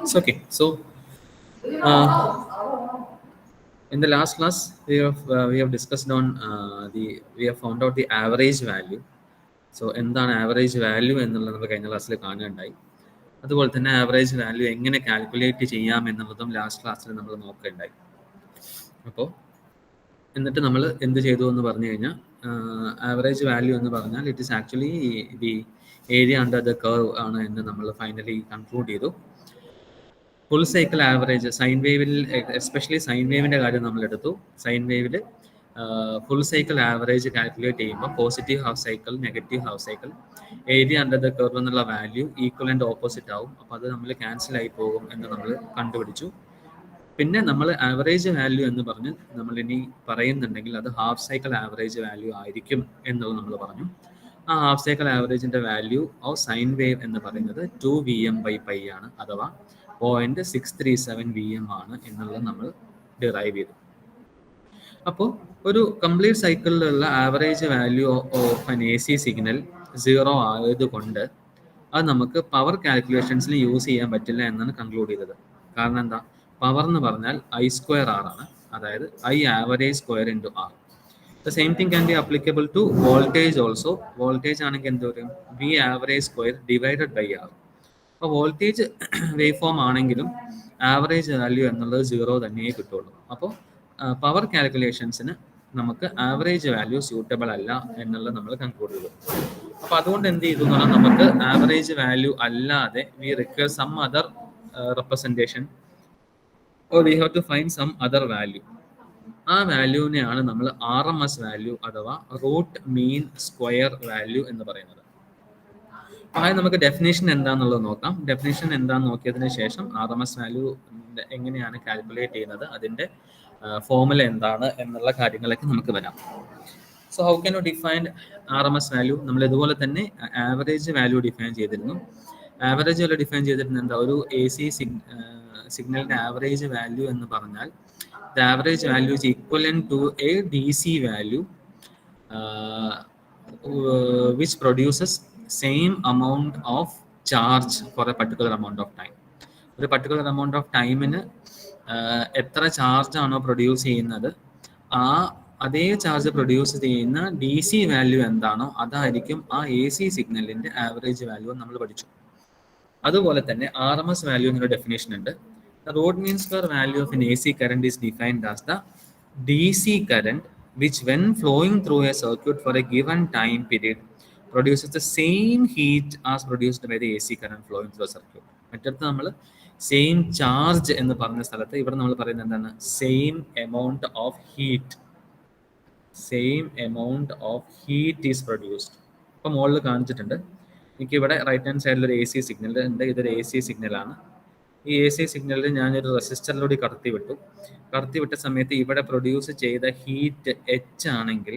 It's okay. So, in the last class, we have discussed on we have found out the average value. So എന്താണ് average value എന്നുള്ളത് നമ്മൾ കഴിഞ്ഞ ക്ലാസ്സിൽ കാണുകയുണ്ടായി. അതുപോലെ തന്നെ ആവറേജ് വാല്യൂ എങ്ങനെ കാൽക്കുലേറ്റ് ചെയ്യാം എന്നുള്ളതും ലാസ്റ്റ് ക്ലാസ്സിൽ നമ്മൾ നോക്കുകയുണ്ടായി. അപ്പോൾ എന്നിട്ട് നമ്മൾ എന്ത് ചെയ്തു എന്ന് പറഞ്ഞു കഴിഞ്ഞാൽ, ആവറേജ് വാല്യൂ എന്ന് പറഞ്ഞാൽ it is actually the area under the curve ആണ് എന്ന് നമ്മൾ ഫൈനലി കൺക്ലൂഡ് ചെയ്തു. ഫുൾ സൈക്കിൾ ആവറേജ് സൈൻ വേവിൽ, എസ്പെഷ്യലി സൈൻ വേവിൻ്റെ കാര്യം നമ്മൾ എടുത്തു. സൈൻ വേവിൽ ഫുൾ സൈക്കിൾ ആവറേജ് കാൽക്കുലേറ്റ് ചെയ്യുമ്പോൾ positive half cycle, negative half cycle, area under the curve എന്നുള്ള വാല്യൂ ഈക്വൽ ആൻഡ് ഓപ്പോസിറ്റ് ആവും. അപ്പോൾ അത് നമ്മൾ ക്യാൻസൽ ആയി പോകും എന്ന് നമ്മൾ കണ്ടുപിടിച്ചു. പിന്നെ നമ്മൾ ആവറേജ് വാല്യൂ എന്ന് പറഞ്ഞ് നമ്മൾ ഇനി പറയുന്നുണ്ടെങ്കിൽ അത് ഹാഫ് സൈക്കിൾ ആവറേജ് വാല്യൂ ആയിരിക്കും എന്നുള്ളത് നമ്മൾ പറഞ്ഞു. ആ ഹാഫ് സൈക്കിൾ ആവറേജിന്റെ വാല്യൂ ഓഫ് സൈൻ വേവ് എന്ന് പറയുന്നത് 2Vm/π ആണ്, അഥവാ 0.637 Vm ആണ് എന്നുള്ളത് നമ്മൾ ഡിറൈവ് ചെയ്തു. അപ്പോൾ ഒരു കംപ്ലീറ്റ് സൈക്കിളിലുള്ള average value of an AC signal 0 ആയതുകൊണ്ട് അത് നമുക്ക് പവർ കാൽക്കുലേഷൻസിൽ യൂസ് ചെയ്യാൻ പറ്റില്ല എന്നാണ് കൺക്ലൂഡ് ചെയ്തത്. കാരണം എന്താ? പവർ എന്ന് പറഞ്ഞാൽ I²R ആണ്, അതായത് I average square into R. The same thing can be applicable to voltage also. Voltage ആണെങ്കിൽ എന്ത് വരും? V average square divided by R. അപ്പോൾ വോൾട്ടേജ് വേവ് ഫോം ആണെങ്കിലും ആവറേജ് വാല്യൂ എന്നുള്ളത് 0 തന്നെയേ കിട്ടുള്ളൂ. അപ്പോൾ പവർ കാൽക്കുലേഷൻസിന് നമുക്ക് ആവറേജ് വാല്യൂ സ്യൂട്ടബിൾ അല്ല എന്നുള്ളത് നമ്മൾ കൺക്ലൂഡ് ചെയ്തു. അപ്പോൾ അതുകൊണ്ട് എന്ത് ചെയ്തു എന്ന് പറഞ്ഞാൽ നമുക്ക് ആവറേജ് വാല്യൂ അല്ലാതെ we require some other representation, or we have to find some other value. ആ വാല്യൂവിനെയാണ് നമ്മൾ RMS വാല്യൂ അഥവാ റൂട്ട് മീൻ സ്ക്വയർ വാല്യൂ എന്ന് പറയുന്നത്. ആദ്യം നമുക്ക് ഡെഫിനേഷൻ എന്താണെന്നുള്ളത് നോക്കാം. ഡെഫിനേഷൻ എന്താണെന്ന് നോക്കിയതിന് ശേഷം RMS വാല്യൂ എങ്ങനെയാണ് കാൽക്കുലേറ്റ് ചെയ്യുന്നത്, അതിൻ്റെ ഫോർമുല എന്താണ് എന്നുള്ള കാര്യങ്ങളൊക്കെ നമുക്ക് വരാം. So how can you define RMS value? നമ്മൾ ഇതുപോലെ തന്നെ ആവറേജ് വാല്യൂ ഡിഫൈൻ ചെയ്തിരുന്നു. ആവറേജ് വാല്യൂ ഡിഫൈൻ ചെയ്തിരുന്നത് എന്താ? ഒരു AC സിഗ്നലിൻ്റെ ആവറേജ് വാല്യൂ എന്ന് പറഞ്ഞാൽ the average value is equivalent to a DC value which produces same amount of charge for a particular amount of time. ഒരു പർട്ടിക്കുലർ എമൗണ്ട് ഓഫ് ടൈമിന് എത്ര charge ആണോ produce ചെയ്യുന്നത്, അതേ ചാർജ് പ്രൊഡ്യൂസ് ചെയ്യുന്ന DC value എന്താണോ അതായിരിക്കും ആ AC സിഗ്നലിന്റെ ആവറേജ് വാല്യൂ നമ്മൾ പഠിച്ചു. അതുപോലെ തന്നെ RMS വാല്യൂ എന്നൊരു ഡെഫിനേഷൻ ഉണ്ട്. The root mean square value of an AC current is defined as the DC current which, when flowing through a circuit for a given time period, produces the same heat as produced by the AC current flowing through a circuit. മറ്റടുത്ത് നമ്മൾ same charge എന്ന് പറഞ്ഞ സ്ഥലത്ത് ഇവിടെ നമ്മൾ പറയുന്നത് എന്താണ്? Same amount of heat. Same amount of heat is produced. ഇപ്പം മുകളിൽ കാണിച്ചിട്ടുണ്ട്. എനിക്കിവിടെ റൈറ്റ് ഹാൻഡ് സൈഡിൽ ഒരു AC സിഗ്നൽ ഉണ്ട്. ഇതൊരു AC സിഗ്നലാണ്. ഈ AC സിഗ്നലിൽ ഞാനൊരു റെസിസ്റ്ററിലൂടെ കടത്തിവിട്ട സമയത്ത് ഇവിടെ പ്രൊഡ്യൂസ് ചെയ്ത ഹീറ്റ് H ആണെങ്കിൽ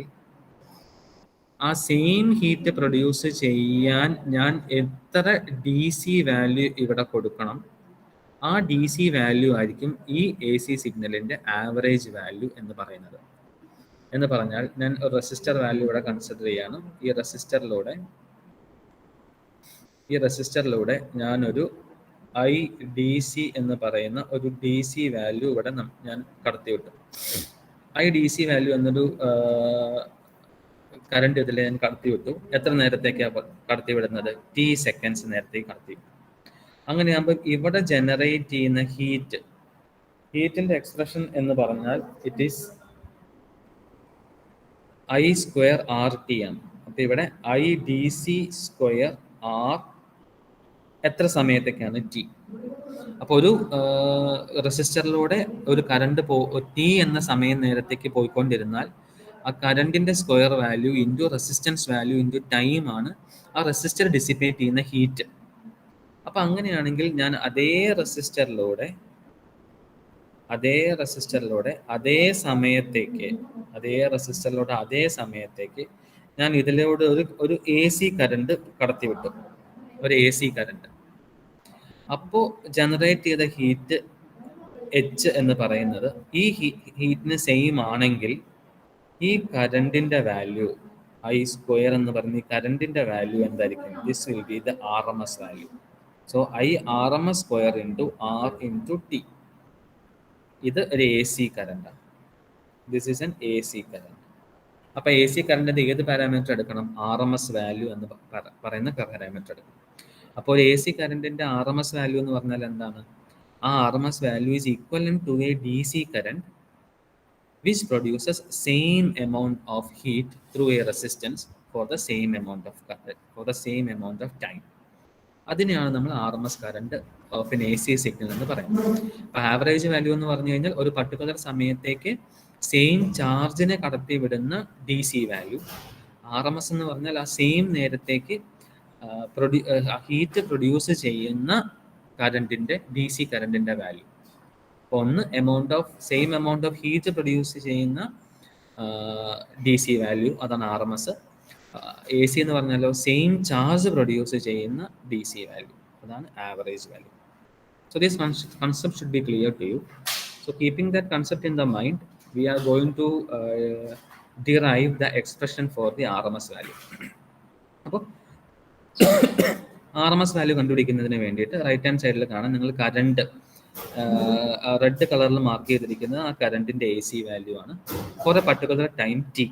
ആ സെയിം ഹീറ്റ് പ്രൊഡ്യൂസ് ചെയ്യാൻ ഞാൻ എത്ര DC വാല്യൂ ഇവിടെ കൊടുക്കണം, ആ DC വാല്യൂ ആയിരിക്കും ഈ AC സിഗ്നലിന്റെ ആവറേജ് വാല്യൂ എന്ന് പറയുന്നത്. എന്ന് പറഞ്ഞാൽ ഞാൻ ഒരു റെസിസ്റ്റർ വാല്യൂ ഇവിടെ കൺസിഡർ ചെയ്യാണ്. ഈ റെസിസ്റ്ററിലൂടെ ഞാനൊരു IDC എന്ന് പറയുന്ന ഒരു DC വാല്യൂ ഇവിടെ ഞാൻ കടത്തിവിട്ടു. IDC വാല്യൂ എന്നൊരു കറണ്ട് ഇതിൽ ഞാൻ കടത്തിവിട്ടു. എത്ര നേരത്തേക്കാണ് കടത്തിവിടുന്നത്? T സെക്കൻഡ്സ് നേരത്തേക്ക് കടത്തിവിട്ടു. അങ്ങനെയാകുമ്പോൾ ഇവിടെ ജനറേറ്റ് ചെയ്യുന്ന ഹീറ്റിന്റെ എക്സ്പ്രഷൻ എന്ന് പറഞ്ഞാൽ ഇറ്റ് ഈസ് I²RT ആണ്. അപ്പൊ ഇവിടെ IDC സ്ക്വയർ R എത്ര സമയത്തേക്കാണ്? T. അപ്പോൾ ഒരു റെസിസ്റ്ററിലൂടെ ഒരു കറണ്ട് T എന്ന സമയം നേരത്തേക്ക് പോയിക്കൊണ്ടിരുന്നാൽ ആ കറണ്ടിന്റെ square value into resistance value into time ആണ് ആ റെസിസ്റ്റർ ഡിസിപ്പേറ്റ് ചെയ്യുന്ന ഹീറ്റ്. അപ്പം അങ്ങനെയാണെങ്കിൽ ഞാൻ അതേ റെസിസ്റ്ററിലൂടെ അതേ സമയത്തേക്ക് ഞാൻ ഇതിലൂടെ ഒരു AC കറണ്ട് കടത്തിവിട്ടു, ഒരു AC കറണ്ട്. അപ്പോൾ ജനറേറ്റ് ചെയ്ത ഹീറ്റ് H എന്ന് പറയുന്നത് ഈ ഹീറ്റിന് സെയിം ആണെങ്കിൽ ഈ കറണ്ടിന്റെ വാല്യൂ I² എന്ന് പറയുന്ന ഈ കറണ്ടിന്റെ വാല്യൂ എന്തായിരിക്കും? This will be the RMS value. So I R M S square into R into T. ഇത് ഒരു എ സി കറണ്ടാണ്. This is an A C current. അപ്പോൾ എ സി കറണ്ടിൻ്റെ ഏത് പാരാമീറ്റർ എടുക്കണം? ആർ എം എസ് വാല്യൂ എന്ന് പറയുന്ന parameter എടുക്കണം. അപ്പോൾ എ സി കറണ്ടിൻ്റെ ആർ എം എസ് വാല്യൂ എന്ന് പറഞ്ഞാൽ എന്താണ്? ആ R M S value is equivalent to a D C current which produces same amount of heat through a resistance for the same amount of time. അതിനെയാണ് നമ്മൾ R M S current of an A C signal എന്ന് പറയുന്നത്. അപ്പോൾ average value എന്ന് പറഞ്ഞു കഴിഞ്ഞാൽ ഒരു particular സമയത്തേക്ക് സെയിം ചാർജിനെ കടത്തി വിടുന്ന D C value. R M S എന്ന് പറഞ്ഞാൽ ആ സെയിം നേരത്തേക്ക് ഹീറ്റ് പ്രൊഡ്യൂസ് ചെയ്യുന്ന കറണ്ടിൻ്റെ ഡി സി കറണ്ടിൻ്റെ വാല്യൂ. അപ്പോൾ ഒന്ന് same amount of heat produce ചെയ്യുന്ന ഡി സി വാല്യൂ, അതാണ് R M S. A C എന്ന് പറഞ്ഞാലോ സെയിം ചാർജ് പ്രൊഡ്യൂസ് ചെയ്യുന്ന ഡി സി വാല്യൂ, അതാണ് average value. So this concept should be clear to you. So keeping that concept in the mind, we are going to derive the expression for the R M S value. അപ്പോൾ R M S value കണ്ടുപിടിക്കുന്നതിന് വേണ്ടിയിട്ട് right hand സൈഡിൽ കാണാൻ നിങ്ങൾ current red കളറിൽ mark ചെയ്തിരിക്കുന്നത് ആ കറണ്ടിൻ്റെ എ സി വാല്യൂ ആണ് for a particular time T.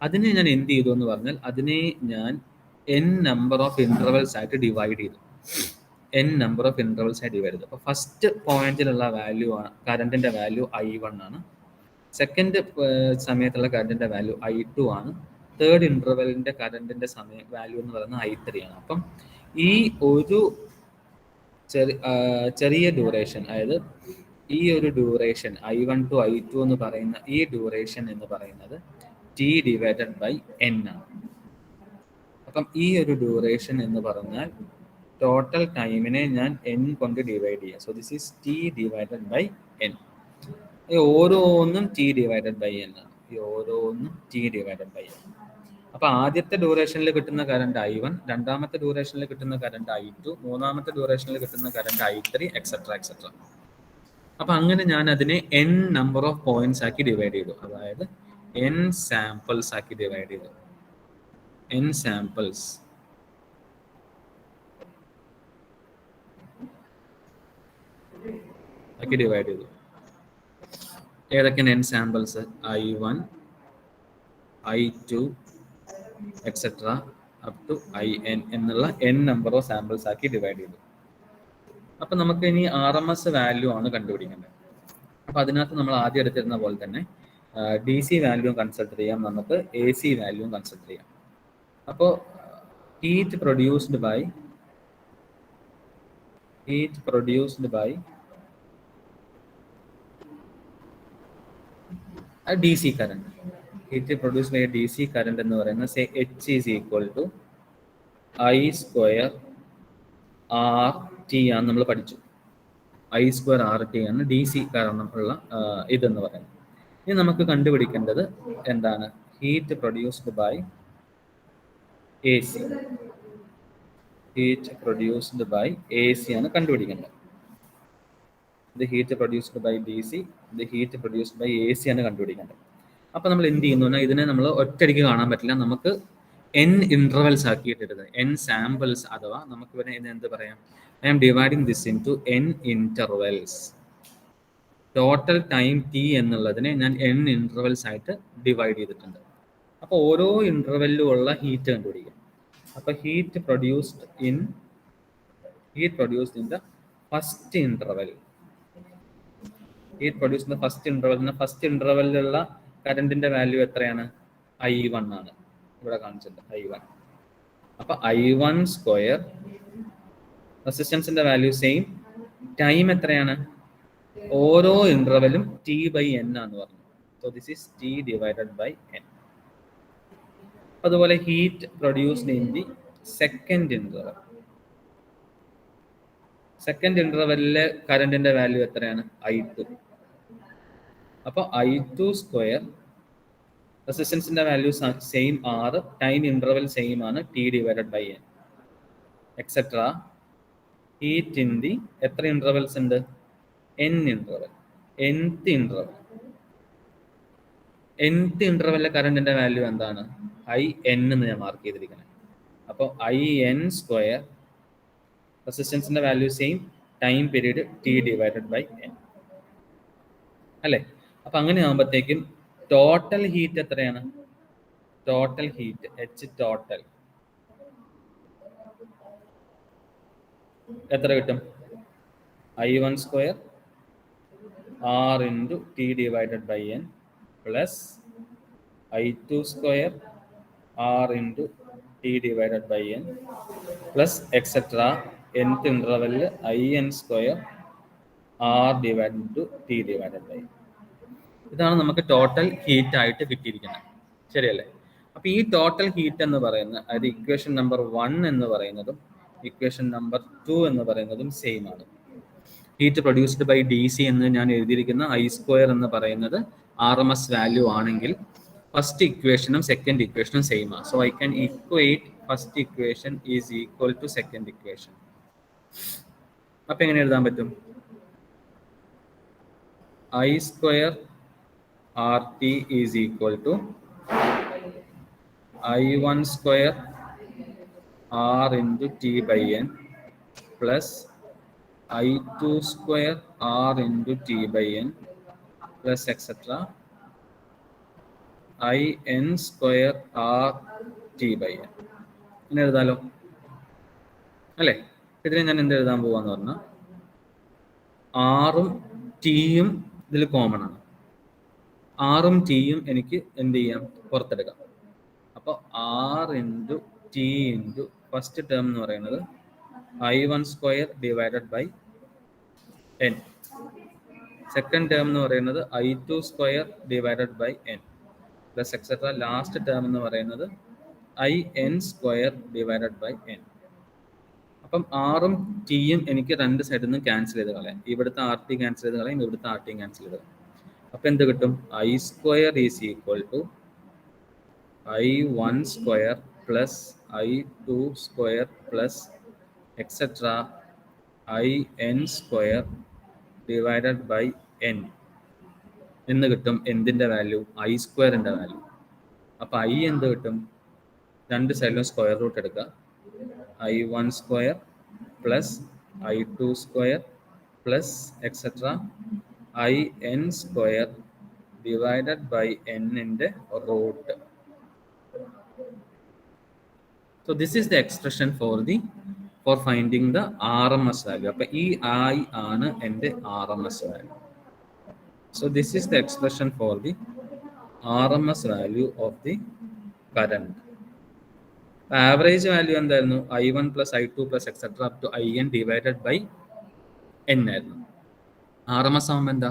അതിനെ ഞാൻ എന്ത് ചെയ്തു എന്ന് പറഞ്ഞാൽ അതിനെ ഞാൻ n നമ്പർ ഓഫ് ഇൻ്റർവെൽസ് ആയിട്ട് ഡിവൈഡ് ചെയ്തു. അപ്പോൾ ഫസ്റ്റ് പോയിന്റിലുള്ള വാല്യൂ ആണ് കറണ്ടിൻ്റെ വാല്യൂ I1 ആണ്. സെക്കൻഡ് സമയത്തുള്ള കറണ്ടിൻ്റെ വാല്യൂ I2 ആണ്. തേർഡ് ഇൻ്റർവെലിൻ്റെ കറണ്ടിൻ്റെ വാല്യൂ എന്ന് പറയുന്നത് I3 ആണ്. അപ്പം ഈ ഒരു ചെറിയ ഡ്യൂറേഷൻ, അതായത് ഈ ഒരു ഡ്യൂറേഷൻ I1 to I2 എന്ന് പറയുന്ന ഈ ഡ്യൂറേഷൻ എന്ന് പറയുന്നത് T ഡിവൈഡഡ് ബൈ N ആണ്. അപ്പം ഈ ഒരു ഡ്യൂറേഷൻ എന്ന് പറഞ്ഞാൽ ടോട്ടൽ ടൈമിനെ ഞാൻ N കൊണ്ട് ഡിവൈഡ് ചെയ്യാം. So this is T divided by N. ഓരോന്നും T ഡിവൈഡഡ് ബൈ N ആണ്. ഓരോന്നും T ഡിവൈഡഡ് ബൈ N. അപ്പോൾ ആദ്യത്തെ ഡ്യൂറേഷനിൽ കിട്ടുന്ന കറണ്ട് I1, രണ്ടാമത്തെ ഡ്യൂറേഷനിൽ കിട്ടുന്ന കറണ്ട് I2, മൂന്നാമത്തെ ഡ്യൂറേഷനിൽ കിട്ടുന്ന കറണ്ട് I3, എക്സെട്ര. അപ്പോൾ അങ്ങനെ ഞാൻ അതിനെ n നമ്പർ ഓഫ് പോയിന്റ്സ് ആക്കി ഡിവൈഡ് ചെയ്തു. അതായത് n സാമ്പിൾസ് ആക്കി ഡിവൈഡ് ചെയ്തു. n സാമ്പിൾസ് ആക്കി ഡിവൈഡ് ചെയ്തു. ഏതൊക്കെയാണ് n samples? I1, I2, et cetera up to IN എന്നുള്ള n നമ്പർ ഓഫ് സാമ്പിൾസ് ആക്കി ഡിവൈഡ് ചെയ്തു. അപ്പം നമുക്ക് ഇനി ആർ എം എസ് വാല്യൂ ആണ് കണ്ടുപിടിക്കേണ്ടത്. അപ്പം അതിനകത്ത് നമ്മൾ ആദ്യം എടുത്തിരുന്ന പോലെ തന്നെ ഡി സി വാല്യൂ കൺസിഡർ ചെയ്യാം, നമുക്ക് എ സി വാല്യൂ കൺസിഡർ ചെയ്യാം. അപ്പോൾ heat produced by D C current, heat produce by D C current എന്ന് പറയുന്നത് H is equal to I square R T ആണ്. നമ്മൾ പഠിച്ചു I സ്ക്വയർ ആർ ടി ആണ് ഡി സി കാരണം ഉള്ള ഇതെന്ന് പറയുന്നത്. ഇനി നമുക്ക് കണ്ടുപിടിക്കേണ്ടത് എന്താണ്? Heat produced by A C. Heat produced by A C ആണ് കണ്ടുപിടിക്കേണ്ടത്. ഇത് heat produced by D C, ഇത് heat produced by A C ആണ് കണ്ടുപിടിക്കേണ്ടത്. അപ്പോൾ നമ്മൾ എന്ത് ചെയ്യുന്നു പറഞ്ഞാൽ ഇതിനെ നമ്മൾ ഒറ്റയടിക്ക് കാണാൻ പറ്റില്ല. നമുക്ക് n ഇൻ്റർവെൽസ് ആക്കിയിട്ടിരുന്നത് n സാമ്പിൾസ്, അഥവാ നമുക്ക് ഇവിടെ എന്ത് പറയാം? I am dividing this into n intervals. Total time t എന്നുള്ളതിനെ ഞാൻ n ഇൻ്റർവെൽസ് ആയിട്ട് ഡിവൈഡ് ചെയ്തിട്ടുണ്ട്. അപ്പോൾ ഓരോ ഇൻ്റർവെല്ലും ഉള്ള ഹീറ്റ് കണ്ടുപിടിക്കാം. അപ്പോൾ heat produced in the first interval. First ഇൻ്റർവെല്ലിലുള്ള കറണ്ടിന്റെ വാല്യൂ എത്രയാണ്? I1 ആണ്. ഇവിടെ കാണിച്ചിട്ടുണ്ട് I1. അപ്പൊ I1 സ്ക്വയർ, റെസിസ്റ്റൻസിന്റെ വാല്യൂ സെയിം, ടൈം എത്രയാണ്? ഓരോ ഇന്റർവെലും T/N ആണെന്ന് പറഞ്ഞു. So this is T divided by N. അതുപോലെ heat produced in the second ഇന്റർവെല്ലിലെ കറണ്ടിന്റെ വാല്യൂ എത്രയാണ്? I2. അപ്പോൾ I2 സ്ക്വയർ, റെസിസ്റ്റൻസിന്റെ value same R, time interval same ആണ് T divided by N, etcetera. Heat in the എത്ര ഇന്റർവെൽസ് ഉണ്ട്? N interval. nth ഇന്റർവെല്ലിലെ കറണ്ടിന്റെ വാല്യൂ എന്താണ്? IN എന്ന് ഞാൻ മാർക്ക് ചെയ്തിരിക്കുന്നത്. അപ്പോൾ IN സ്ക്വയർ, റെസിസ്റ്റൻസിന്റെ value same, time period T divided by N അല്ലേ. അപ്പൊ അങ്ങനെ ആകുമ്പോഴത്തേക്കും ടോട്ടൽ ഹീറ്റ് എത്രയാണ്? ടോട്ടൽ ഹീറ്റ് എച്ച് ടോട്ടൽ എത്ര കിട്ടും? I1 square R into T divided by N plus I2 square R into T divided by N plus et cetera nth ഇന്റർവെല്ലിൽ IN square R divide into T divided by. ഇതാണ് നമുക്ക് total heat ആയിട്ട് കിട്ടിയിരിക്കുന്നത്, ശരിയല്ലേ? അപ്പൊ ഈ ടോട്ടൽ ഹീറ്റ് എന്ന് പറയുന്ന അതായത് ഇക്വേഷൻ നമ്പർ 1 എന്ന് പറയുന്നതും ഇക്വേഷൻ നമ്പർ 2 എന്ന് പറയുന്നതും സെയിം ആണ്. Heat produced by D C എന്ന് ഞാൻ എഴുതിയിരിക്കുന്ന I സ്ക്വയർ എന്ന് പറയുന്നത് RMS വാല്യൂ ആണെങ്കിൽ ഫസ്റ്റ് ഇക്വേഷനും സെക്കൻഡ് ഇക്വേഷനും സെയിം ആണ്. So I can equate first equation is equal to second equation. അപ്പൊ എങ്ങനെ എഴുതാൻ പറ്റും? I square RT is equal to I1 square R into T by N plus I2 square R into T by N plus etc. IN square R T by N. ഇങ്ങനെ എഴുതാലോ അല്ലേ? ഇതിനെ ഞാൻ എന്ത് എഴുതാൻ പോവാന്ന് പറഞ്ഞാൽ ആറും ടിയും ഇതിൽ കോമൺ ആണ്. ആറും ടിയും എനിക്ക് എന്ത് ചെയ്യാം? പുറത്തെടുക്കാം. അപ്പോൾ R into T into first term എന്ന് പറയുന്നത് I1 square divided by N, second term എന്ന് പറയുന്നത് I2 square divided by N plus et cetera. Last term എന്ന് പറയുന്നത് IN square divided by N. അപ്പം ആറും ടിയും എനിക്ക് രണ്ട് സൈഡിൽ നിന്ന് ക്യാൻസൽ ചെയ്ത് കളയാം. ഇവിടുത്തെ ആർ ടി ക്യാൻസൽ ചെയ്ത് കളയാം, ഇവിടുത്തെ ആർ ടി ക്യാൻസൽ ചെയ്ത് കളയാം. അപ്പൊ എന്ത് കിട്ടും? I square is equal to I1 square plus I2 square plus etcetera IN square divided by N എന്ന് കിട്ടും. എന്തിന്റെ വാല്യൂ? I സ്ക്വയറിന്റെ വാല്യൂ. അപ്പൊ I എന്ത് കിട്ടും? രണ്ട് സൈഡിലും സ്ക്വയർ റൂട്ട് എടുക്കുക. I1 square plus I2 square plus etcetera IN square divided by എന്നിന്റെ root. So this is the expression for finding the RMS value. അപ്പോൾ ഈ I ആണ് എൻ്റെ RMS value. So this is the expression for the RMS value of the current. Average value എന്തായിരുന്നു? I1 plus I2 plus etc. up to IN divided by N ആയിരുന്നു. RMS ആവുമ്പോൾ എന്താ?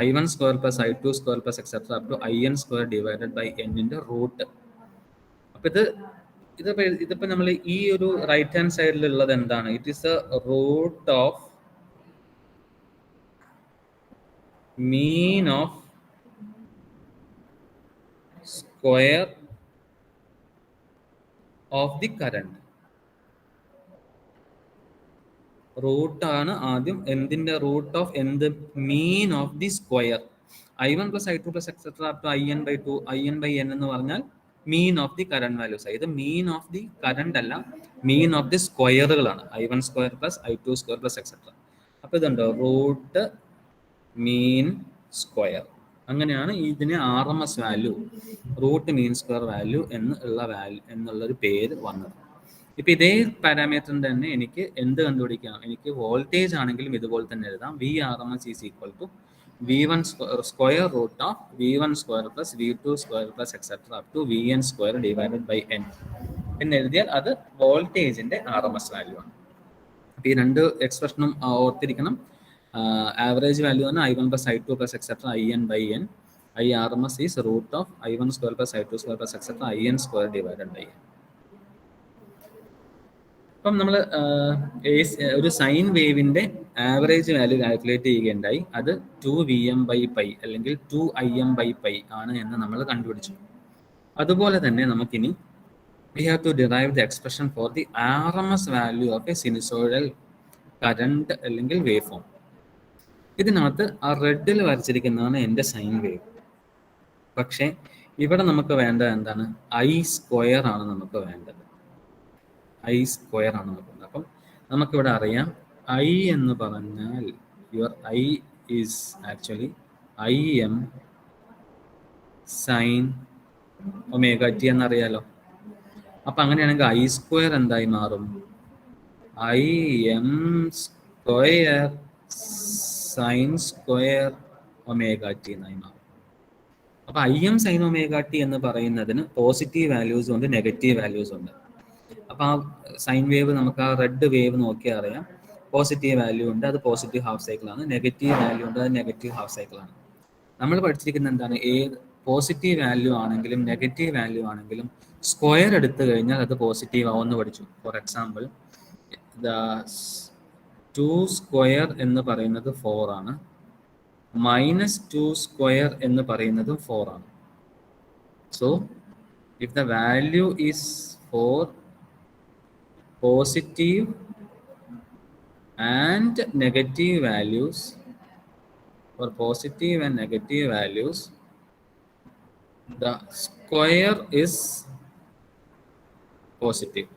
I1 square plus I2 square plus etcetera up to IN square divided by എന്നിന്റെ root. അപ്പൊ ഇതിപ്പോ നമ്മൾ ഈ ഒരു റൈറ്റ് ഹാൻഡ് സൈഡിലുള്ളത് എന്താണ്? It is a root of mean of square of the current. Root ആണ് ആദ്യം എന്തിന്റെ? റൂട്ട് ഓഫ് എന്ത്? Mean of the square. I1 plus I2 plus etcetera up to IN by 2 IN by N എന്ന് പറഞ്ഞാൽ mean of the current values. ഇത് മീൻ of the current അല്ല, mean of the സ്ക്വയറുകളാണ്. I1 square plus I2 square plus etcetera. അപ്പൊ ഇതുണ്ടോ? Root mean square. അങ്ങനെയാണ് ഇതിന് RMS value, root mean square value എന്നുള്ളൊരു പേര് വന്നത്. ഇപ്പൊ ഇതേ പാരാമീറ്ററിന്റെ തന്നെ എനിക്ക് എന്ത് കണ്ടുപിടിക്കാം? എനിക്ക് വോൾട്ടേജ് ആണെങ്കിലും ഇതുപോലെ തന്നെ എഴുതാം. VRMS is equal to V1 square root of V1 square plus V2 square plus etcetera up to VN square divided by N എന്ന് എഴുതിയാൽ അത് വോൾട്ടേജിന്റെ RMS വാല്യൂ ആണ്. അപ്പൊ ഈ രണ്ട് എക്സ്പ്രഷനും ഓർത്തിരിക്കണം. ആവറേജ് വാല്യൂ ആണ് I1 plus I2 plus etcetera IN by N. RMS is root of I1 square plus I2 square plus etcetera IN square divided by N. അപ്പം നമ്മൾ ഒരു സൈൻ വേവിന്റെ ആവറേജ് വാല്യൂ കാൽക്കുലേറ്റ് ചെയ്യുകയുണ്ടായി. അത് 2Vm/π അല്ലെങ്കിൽ 2Im/π ആണ് എന്ന് നമ്മൾ കണ്ടുപിടിച്ചു. അതുപോലെ തന്നെ നമുക്കിനി we have to derive the expression for the RMS value of a sinusoidal current അല്ലെങ്കിൽ വേവ് ഫോം. ഇതിനകത്ത് ആ റെഡിൽ വരച്ചിരിക്കുന്നതാണ് എൻ്റെ സൈൻ വേവ്. പക്ഷേ ഇവിടെ നമുക്ക് വേണ്ടത് എന്താണ്? I സ്ക്വയർ ആണ് നമുക്ക് വേണ്ടത്. I സ്ക്വയർ ആണ് നോക്കുന്നത്. അപ്പം നമുക്കിവിടെ അറിയാം ഐ എന്ന് പറഞ്ഞാൽ your I is actually I M sine omega T എന്നറിയാലോ. അപ്പൊ അങ്ങനെയാണെങ്കിൽ ഐ സ്ക്വയർ എന്തായി മാറും? I M square sine square omega T എന്നായി മാറും. അപ്പൊ I M sine omega T എന്ന് പറയുന്നതിന് പോസിറ്റീവ് വാല്യൂസ് ഉണ്ട്, നെഗറ്റീവ് വാല്യൂസ് ഉണ്ട്. അപ്പൊ ആ സൈൻ വേവ് നമുക്ക് ആ റെഡ് വേവ് നോക്കിയാൽ അറിയാം പോസിറ്റീവ് വാല്യൂ ഉണ്ട്, അത് പോസിറ്റീവ് ഹാഫ് സൈക്കിൾ ആണ്. നെഗറ്റീവ് വാല്യൂ ഉണ്ട്, അത് നെഗറ്റീവ് ഹാഫ് സൈക്കിൾ ആണ്. നമ്മൾ പഠിച്ചിരിക്കുന്നത് എന്താണ്? ഏത് പോസിറ്റീവ് വാല്യൂ ആണെങ്കിലും നെഗറ്റീവ് വാല്യൂ ആണെങ്കിലും സ്ക്വയർ എടുത്തു കഴിഞ്ഞാൽ അത് പോസിറ്റീവ് ആവുമെന്ന് പഠിച്ചു. ഫോർ എക്സാമ്പിൾ, ടു സ്ക്വയർ എന്ന് പറയുന്നത് 4 ആണ്, -2 സ്ക്വയർ എന്ന് പറയുന്നതും 4 ആണ്. So if the value is 4, positive and negative values, for positive and negative values, the square is positive.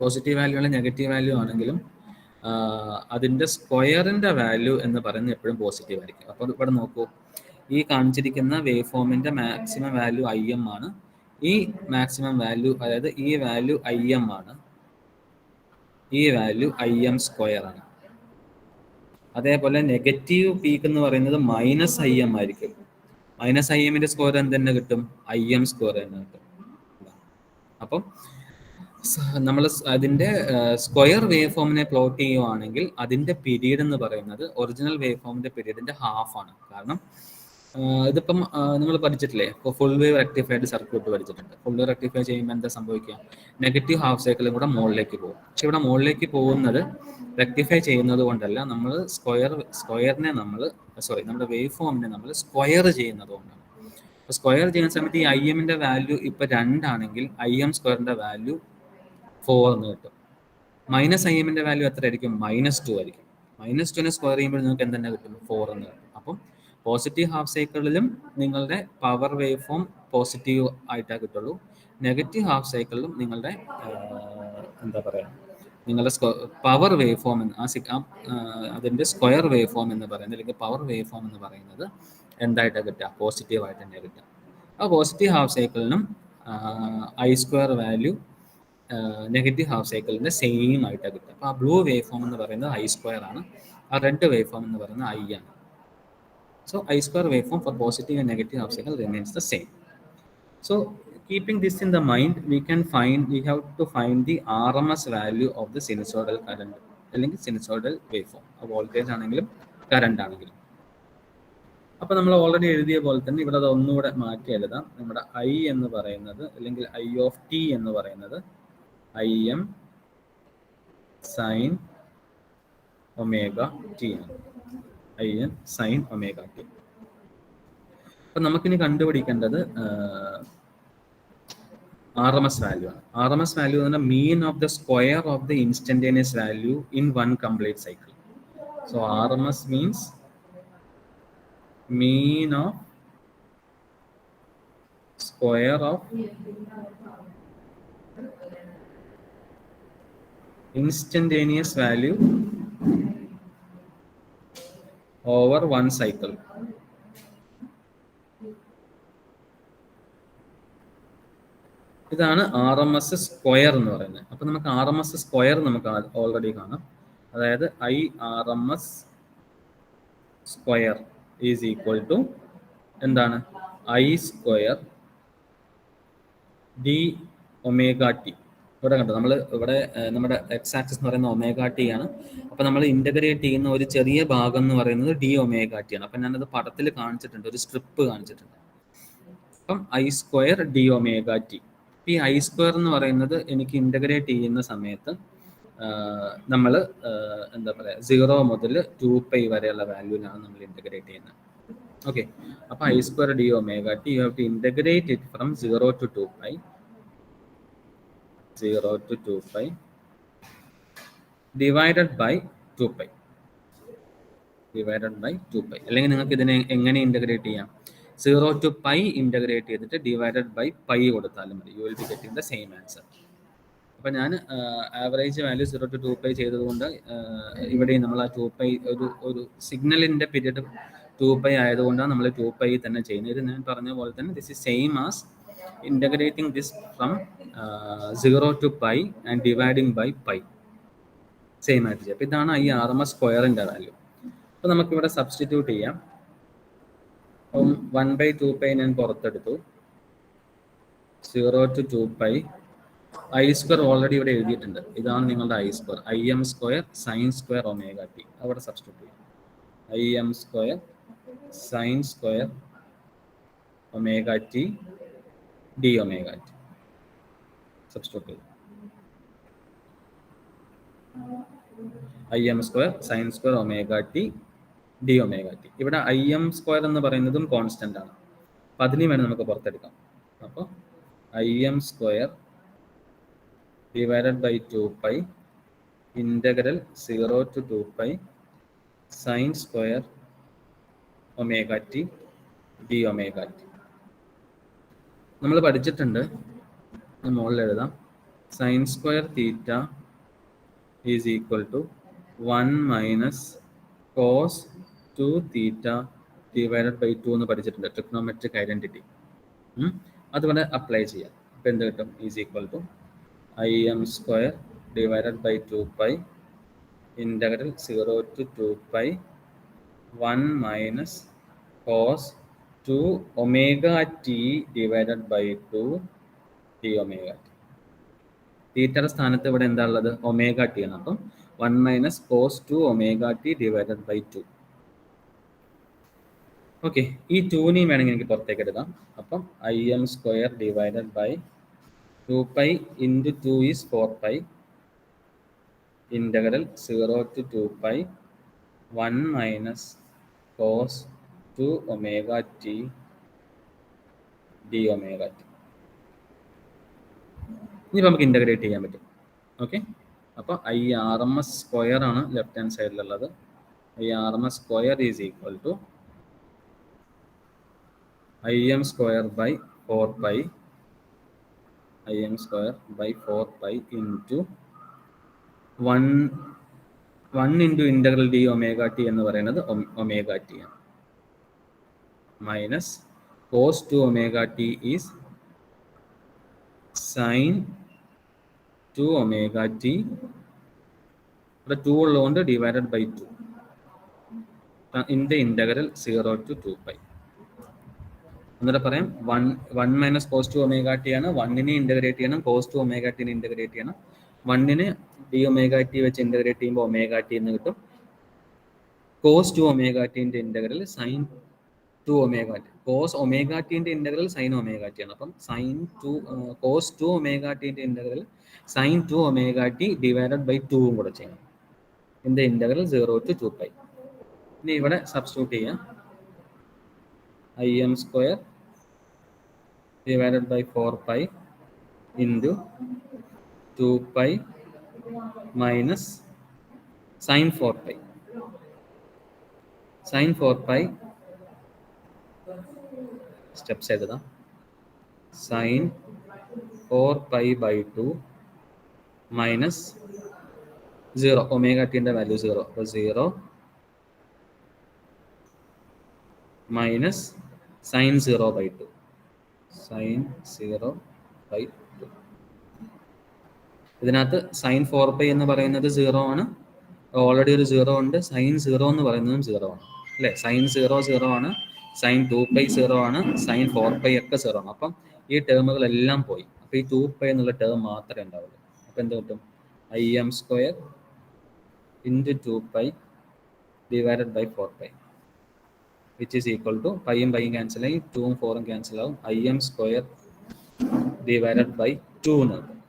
Positive value അല്ലെങ്കിൽ നെഗറ്റീവ് വാല്യൂ ആണെങ്കിലും അതിൻ്റെ സ്ക്വയറിൻ്റെ വാല്യൂ എന്ന് പറയുന്നത് എപ്പോഴും പോസിറ്റീവ് ആയിരിക്കും. അപ്പോൾ ഇവിടെ നോക്കൂ, ഈ കാണിച്ചിരിക്കുന്ന വേവ് ഫോമിൻ്റെ മാക്സിമം വാല്യൂ ഐ എം ആണ്. ഈ മാക്സിമം വാല്യൂ, അതായത് ഈ വാല്യൂ ഐ എം ആണ്, ഈ വാല്യൂ ഐ എം സ്ക്വയർ ആണ്. അതേപോലെ നെഗറ്റീവ് പീക്ക് എന്ന് പറയുന്നത് മൈനസ് ഐ എം ആയിരിക്കും. മൈനസ് ഐ എമ്മിന്റെ സ്ക്വയർ എന്ത് തന്നെ കിട്ടും? ഐ എം സ്ക്വയർ തന്നെ കിട്ടും. അപ്പം നമ്മൾ അതിന്റെ സ്ക്വയർ വേവ് ഫോമിനെ പ്ലോട്ട് ചെയ്യുവാണെങ്കിൽ അതിന്റെ പീരീഡ് എന്ന് പറയുന്നത് ഒറിജിനൽ വേവ് ഫോമിന്റെ പീരീഡിന്റെ ഹാഫ് ആണ്. കാരണം ഇതിപ്പം നിങ്ങൾ പഠിച്ചിട്ടില്ലേ, ഇപ്പോൾ ഫുൾ വേവ് റെക്ടിഫൈഡ് സർക്യൂട്ട് പഠിച്ചിട്ടുണ്ട്. ഫുൾ വേവ് റെക്ടിഫൈ ചെയ്യുമ്പോൾ എന്താ സംഭവിക്കുക? നെഗറ്റീവ് ഹാഫ് സൈക്കിളും കൂടെ മുകളിലേക്ക് പോകും. പക്ഷെ ഇവിടെ മുകളിലേക്ക് പോകുന്നത് റെക്ടിഫൈ ചെയ്യുന്നത് കൊണ്ടല്ല, നമ്മൾ സ്ക്വയറിനെ നമ്മുടെ വേവ് ഫോമിനെ നമ്മൾ സ്ക്വയർ ചെയ്യുന്നത് കൊണ്ടാണ്. അപ്പോൾ സ്ക്വയർ ചെയ്യുന്ന സമയത്ത് ഈ ഐ എമ്മിന്റെ വാല്യൂ ഇപ്പൊ 2 ആണെങ്കിൽ ഐ എം സ്ക്വയറിന്റെ വാല്യൂ 4 എന്ന് കിട്ടും. മൈനസ് ഐ എമ്മിന്റെ വാല്യൂ എത്ര ആയിരിക്കും? -2 ആയിരിക്കും. -2നെ സ്ക്വയർ ചെയ്യുമ്പോൾ നിങ്ങൾക്ക് എന്തെന്നെ കിട്ടും? 4 എന്ന് കിട്ടും. അപ്പം പോസിറ്റീവ് ഹാഫ് സൈക്കിളിലും നിങ്ങളുടെ പവർ വേവ് ഫോം പോസിറ്റീവ് ആയിട്ടേ കിട്ടുള്ളൂ. നെഗറ്റീവ് ഹാഫ് സൈക്കിളിലും നിങ്ങളുടെ എന്താ പറയുക, നിങ്ങളുടെ പവർ വേവ് ഫോം അതിന്റെ സ്ക്വയർ വേവ് ഫോം എന്ന് പറയുന്നത്, അല്ലെങ്കിൽ പവർ വേവ് ഫോം എന്ന് പറയുന്നത് എന്തായിട്ടാണ് കിട്ടുക? പോസിറ്റീവ് ആയിട്ട് തന്നെ കിട്ടുക. ആ പോസിറ്റീവ് ഹാഫ് സൈക്കിളിനും I square value negative half സൈക്കിളിന്റെ സെയിം ആയിട്ടാണ് കിട്ടുക. അപ്പോൾ ആ ബ്ലൂ വേവ് ഫോം എന്ന് പറയുന്നത് ഐ സ്ക്വയർ ആണ്, ആ റെഡ് വേവ് ഫോം എന്ന് പറയുന്നത് ഐ ആണ്. So I square waveform for positive and negative half cycle remains the same. So keeping this in the mind, we have to find the RMS value of the sinusoidal current അല്ലെങ്കിൽ sinusoidal waveform. Voltage ആണെങ്കിലും current ആണെങ്കിലും. അപ്പോൾ നമ്മൾ already എഴുതിയ പോലെ തന്നെ ഇവിടെ അത് ഒന്നുകൂടെ മാറ്റി എഴുതാം. നമ്മുടെ ഐ എന്ന് പറയുന്നത്, അല്ലെങ്കിൽ ഐ ഓഫ് ടി എന്ന് പറയുന്നത് I M sine omega T ആണ്. I N sine omega T. അപ്പം നമുക്കിനി കണ്ടുപിടിക്കേണ്ടത് ആർ എം എസ് വാല്യൂ ആണ്. ആർ എം എസ് വാല്യൂ എന്ന് പറഞ്ഞാൽ mean of the square of the instantaneous value in one complete cycle. So R M S means mean of square of instantaneous value over one cycle. ഇതാണ് R M S square എന്ന് പറയുന്നത്. അപ്പൊ നമുക്ക് R M S square നമുക്ക് already കാണാം. അതായത് I R M S square is equal to എന്താണ്? I square D omega T. ഇവിടെ കണ്ടോ, നമ്മൾ ഇവിടെ നമ്മുടെ എക്സ് ആക്സിസ് എന്ന് പറയുന്നത് ഒമേഗ ടി ആണ്. അപ്പൊ നമ്മൾ ഇന്റഗ്രേറ്റ് ചെയ്യുന്ന ഒരു ചെറിയ ഭാഗം എന്ന് പറയുന്നത് ഡി ഒമേഗ ടി ആണ്. അപ്പൊ ഞാനത് പടത്തിൽ കാണിച്ചിട്ടുണ്ട്, ഒരു സ്ട്രിപ്പ് കാണിച്ചിട്ടുണ്ട്. അപ്പം I square D omega T. ഈ ഐ സ്ക്വയർ എന്ന് പറയുന്നത് എനിക്ക് ഇന്റഗ്രേറ്റ് ചെയ്യുന്ന സമയത്ത് നമ്മൾ എന്താ പറയുക, 0 മുതൽ 2π വരെയുള്ള വാല്യൂവിനാണ് നമ്മൾ ഇന്റഗ്രേറ്റ് ചെയ്യുന്നത്. ഓക്കെ, അപ്പൊ I square D omega T you have to integrate it from 0 to 2π divided by 2π. അല്ലെങ്കിൽ നിങ്ങൾക്ക് ഇതിനെ എങ്ങനെ ഇന്റഗ്രേറ്റ് ചെയ്യാം? 0 to π ഇന്റഗ്രേറ്റ് ചെയ്തിട്ട് ഡിവൈഡഡ് ബൈ π കൊടുത്താലും മതി. You will be getting the same answer. അപ്പൊ അപ്പം ഞാൻ ആവറേജ് വാല്യൂ 0 to 2π ചെയ്തതുകൊണ്ട് ഇവിടെ നമ്മൾ ആ 2π ഒരു സിഗ്നലിൻ്റെ പീരീഡ് 2π ആയതുകൊണ്ടാണ് നമ്മൾ 2π തന്നെ ചെയ്യുന്നത്. ഇത് ഞാൻ പറഞ്ഞ പോലെ തന്നെ this is same as integrating this from 0 to π and dividing by π. Same ആയിട്ട് ചെയ്യാം. അപ്പം ഇതാണ് ഈ RMS സ്ക്വയറിൻ്റെ വാല്യൂ. അപ്പോൾ നമുക്കിവിടെ സബ്സ്റ്റിറ്റ്യൂട്ട് ചെയ്യാം. അപ്പം 1/2π ഞാൻ പുറത്തെടുത്തു. 0 to 2π. I² ഓൾറെഡി ഇവിടെ എഴുതിയിട്ടുണ്ട്. ഇതാണ് നിങ്ങളുടെ I². Im² sin² omega T. അവിടെ സബ്സ്റ്റിറ്റ്യൂട്ട് ചെയ്യാം. Im² sin² omega T D omega T substitute ചെയ്യും. Im² sin² omega T D omega T. ഇവിടെ Im² എന്ന് പറയുന്നതും കോൺസ്റ്റന്റ് ആണ്. അപ്പം അതിനെ വേണം നമുക്ക് പുറത്തെടുക്കാം. അപ്പോൾ Im² divided by 2π integral 0 to 2π sin² omega T D omega T. നമ്മൾ പഠിച്ചിട്ടുണ്ട്, മുകളിൽ എഴുതാം. sin² theta is equal to 1 minus cos 2 theta divided by 2 എന്ന് പഠിച്ചിട്ടുണ്ട്, ട്രിഗ്നോമെട്രിക് ഐഡന്റിറ്റി. അതുപോലെ അപ്ലൈ ചെയ്യാം. അപ്പം എന്ത് കിട്ടും? Is equal to Im² divided by 2π integral 0 to 2π 1 minus cos 2 omega t divided by 2 d omega t. തീറ്റയുടെ സ്ഥാനത്ത് ഇവിടെ എന്താ ഉള്ളത്? ഒമേഗ ടി ആണ്. അപ്പം 1 minus cos 2 omega T divided by 2. Okay, ഈ 2നെയും വേണമെങ്കിൽ എനിക്ക് പുറത്തേക്ക് എടുക്കാം. അപ്പം Im² divided by 2π into 2 is 4π integral 0 to 2π 1 minus cos 2 omega t d omega t. ഇനി നമുക്ക് ഇൻ്റഗ്രേറ്റ് ചെയ്യാൻ പറ്റും. ഓക്കെ, അപ്പോൾ IRMS² ആണ് ലെഫ്റ്റ് ഹാൻഡ് സൈഡിലുള്ളത്. IRMS² is equal to Im² by 4π Im² by 4π into 1 into integral d omega t എന്ന് പറയുന്നത് omega T ആണ്. Minus cos 2 omega T is sine 2 omega T. ഇവിടെ 2 ഉള്ളതുകൊണ്ട് divided by 2 in the integral 0 to 2π. എന്നിട്ട് പറയാം 1 minus cos 2 omega T ആണ്. 1നെ integrate ചെയ്യണം, കോസ് 2 ഒമേഗ ടിനെ ഇൻ്റഗ്രേറ്റ് ചെയ്യണം. 1നെ ഡി ഒമേഗ ടി വെച്ച് ഇൻ്റഗ്രേറ്റ് ചെയ്യുമ്പോൾ ഒമേഗ ടി എന്ന് കിട്ടും. കോസ് 2 ഒമേഗ ടിൻ്റെ integral sine 2 omega T. Cos omega ടിൻ്റെ ഇൻ്റഗ്രൽ സൈൻ ഒമേഗ ടി ആണ്. അപ്പം കോസ് 2 ഒമേഗ ടിൻ്റെ integral sine 2 omega T divided by 2 കൂടെ ചെയ്യണം. ഇതിൻ്റെ ഇൻ്റഗ്രൽ 0 to 2π. ഇനി ഇവിടെ സബ്സ്റ്റിറ്റ്യൂട്ട് ചെയ്യാം. Im² divided by 4π into 2π minus sin 4π. Sin 4π steps എഴുതാം. Sin 4π by 2 minus 0. ഒമേഗ ടിൻ്റെ വാല്യൂ 0. അപ്പോൾ 0 മൈനസ് സൈൻ 0 by 2. സൈൻ 0 by 2. ഇതിനകത്ത് സൈൻ 4π എന്ന് പറയുന്നത് 0 ആണ്. ഓൾറെഡി ഒരു 0 ഉണ്ട്. സൈൻ 0 എന്ന് പറയുന്നതും 0 ആണ്, അല്ലേ? സൈൻ 0 0 ആണ്. സൈൻ 2π 0 ആണ്. സൈൻ 4π ഒക്കെ 0 ആണ്. അപ്പം ഈ ടേമുകളെല്ലാം പോയി. അപ്പോൾ ഈ 2π എന്നുള്ള ടേം മാത്രമേ ഉണ്ടാവുള്ളൂ. അപ്പോൾ എന്ത് കിട്ടും? Im² into 2π divided by 4π which is equal to പൈയും പൈയും ക്യാൻസൽ ആയി, 2ഉം 4ഉം ക്യാൻസൽ ആവും. Im² divided by 2 എന്ന് കിട്ടും.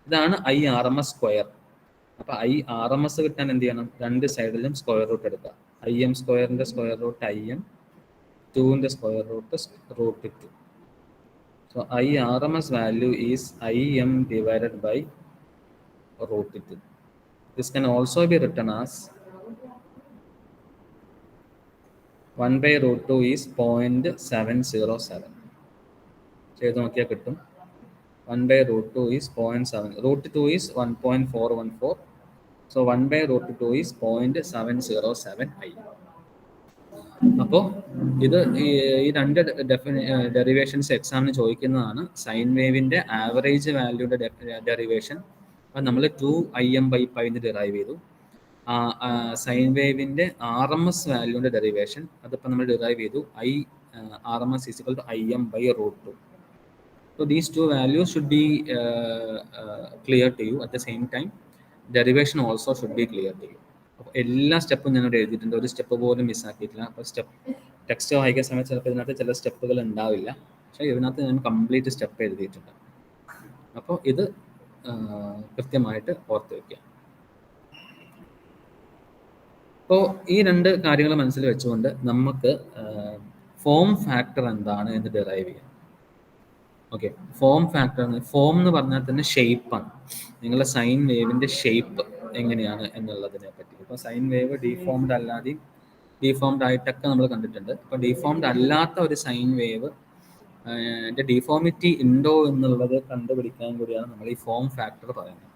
ഇതാണ് IRMS². അപ്പോൾ IRMS കിട്ടാൻ എന്ത് ചെയ്യണം? രണ്ട് സൈഡിലും സ്ക്വയർ റൂട്ട് എടുക്കുക. Im² സ്ക്വയർ റൂട്ട് Im, 2ന്റെ square root √2. So IRMS value is Im divided by √2. This can also be written as 1/√2 is 0.707. ചെയ്ത് നോക്കിയാൽ കിട്ടും. 1 by root 2 is 0.7. Root 2 is 1.414. So 1 by root 2 is 0.707 I. അപ്പോൾ ഇത് ഈ രണ്ട് derivations എക്സാമിന് ചോദിക്കുന്നതാണ്. സൈൻ വേവിൻ്റെ ആവറേജ് വാല്യൂയുടെ ഡെറിവേഷൻ അത് നമ്മൾ 2im/π എന്ന് ഡിറൈവ് ചെയ്തു. സൈൻ വേവിൻ്റെ RMS വാല്യൂൻ്റെ ഡെറിവേഷൻ അതിപ്പോൾ നമ്മൾ ഡിറൈവ് ചെയ്തു. RMS is equal to im/√2. So these two values should be clear to you. At the same time, derivation also should be clear to you. അപ്പോൾ എല്ലാ സ്റ്റെപ്പും ഞാനിവിടെ എഴുതിയിട്ടുണ്ട്, ഒരു സ്റ്റെപ്പ് പോലും മിസ്സാക്കിയിട്ടില്ല. അപ്പോൾ ടെക്സ്റ്റ് വായിക്കുന്ന സമയത്ത് ചിലപ്പോൾ ഇതിനകത്ത് ചില സ്റ്റെപ്പുകൾ ഉണ്ടാവില്ല, പക്ഷേ ഇതിനകത്ത് ഞാൻ കംപ്ലീറ്റ് സ്റ്റെപ്പ് എഴുതിയിട്ടുണ്ട്. അപ്പോൾ ഇത് കൃത്യമായിട്ട് ഓർത്ത് വയ്ക്കുക. അപ്പോൾ ഈ രണ്ട് കാര്യങ്ങൾ മനസ്സിൽ വെച്ചുകൊണ്ട് നമുക്ക് ഫോം ഫാക്ടർ എന്താണ് എന്ന് ഡിറൈവ് ചെയ്യാം. ഓക്കെ, ഫോം ഫാക്ടർ, ഫോം എന്ന് പറഞ്ഞാൽ തന്നെ ഷേപ്പാണ്. നിങ്ങളുടെ സൈൻ വേവിൻ്റെ ഷേപ്പ് എങ്ങനെയാണ് എന്നുള്ളതിനെ പറ്റി. ഇപ്പോൾ സൈൻ വേവ് ഡീഫോംഡ് അല്ലാതെയും ഡീഫോംഡ് ആയിട്ടൊക്കെ നമ്മൾ കണ്ടിട്ടുണ്ട്. അപ്പോൾ ഡീഫോംഡ് അല്ലാത്ത ഒരു സൈൻ വേവ് ഡീഫോമിറ്റി ഉണ്ടോ എന്നുള്ളത് കണ്ടുപിടിക്കാൻ കൂടിയാണ് നമ്മൾ ഈ ഫോം ഫാക്ടർ പറയുന്നത്.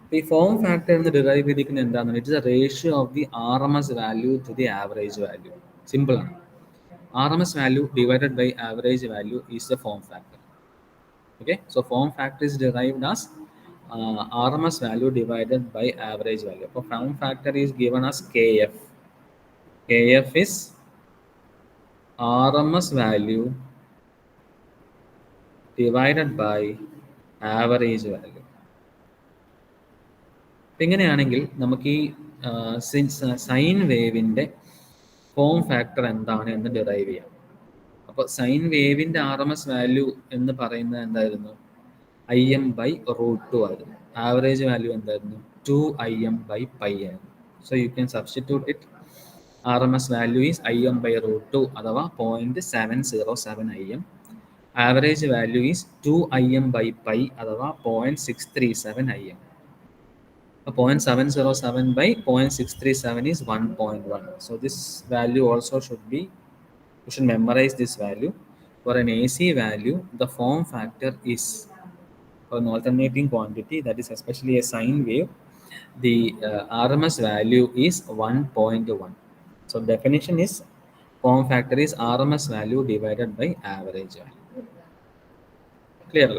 അപ്പോൾ ഈ ഫോം ഫാക്ടർ എന്ന് ഡിറൈവ് ചെയ്തിരിക്കുന്നത് എന്താണെന്ന് വെച്ചാൽ ratio of the RMS value to the average value. സിമ്പിളാണ്. RMS value divided by average value is the form factor. Okay, so form factor is derived as RMS value divided by average value. So form factor is given as KF. KF is RMS value divided by average value. ഇങ്ങനെയാണെങ്കിൽ നമുക്ക് ഈ sign വേവിൻ്റെ form factor എന്താണ് എന്ന് derive ചെയ്യാം. അപ്പോൾ sign വേവിൻ്റെ RMS value എന്ന് പറയുന്നത് എന്തായിരുന്നു? im/√2 ആയിരുന്നു. ആവറേജ് വാല്യൂ എന്തായിരുന്നു? 2im/π ആയിരുന്നു. So you can substitute it. RMS value is im/√2 അഥവാ 0.707 im. Average value is 2im/π അഥവാ 0.637 im. 0.707 by 0.637 is 1.1. So this value also should be, you should memorize this value. For an AC value, the form factor is, for an alternating quantity, that is especially a sine wave, the RMS value is 1.1. So definition is form factor is RMS value divided by average value. Clear?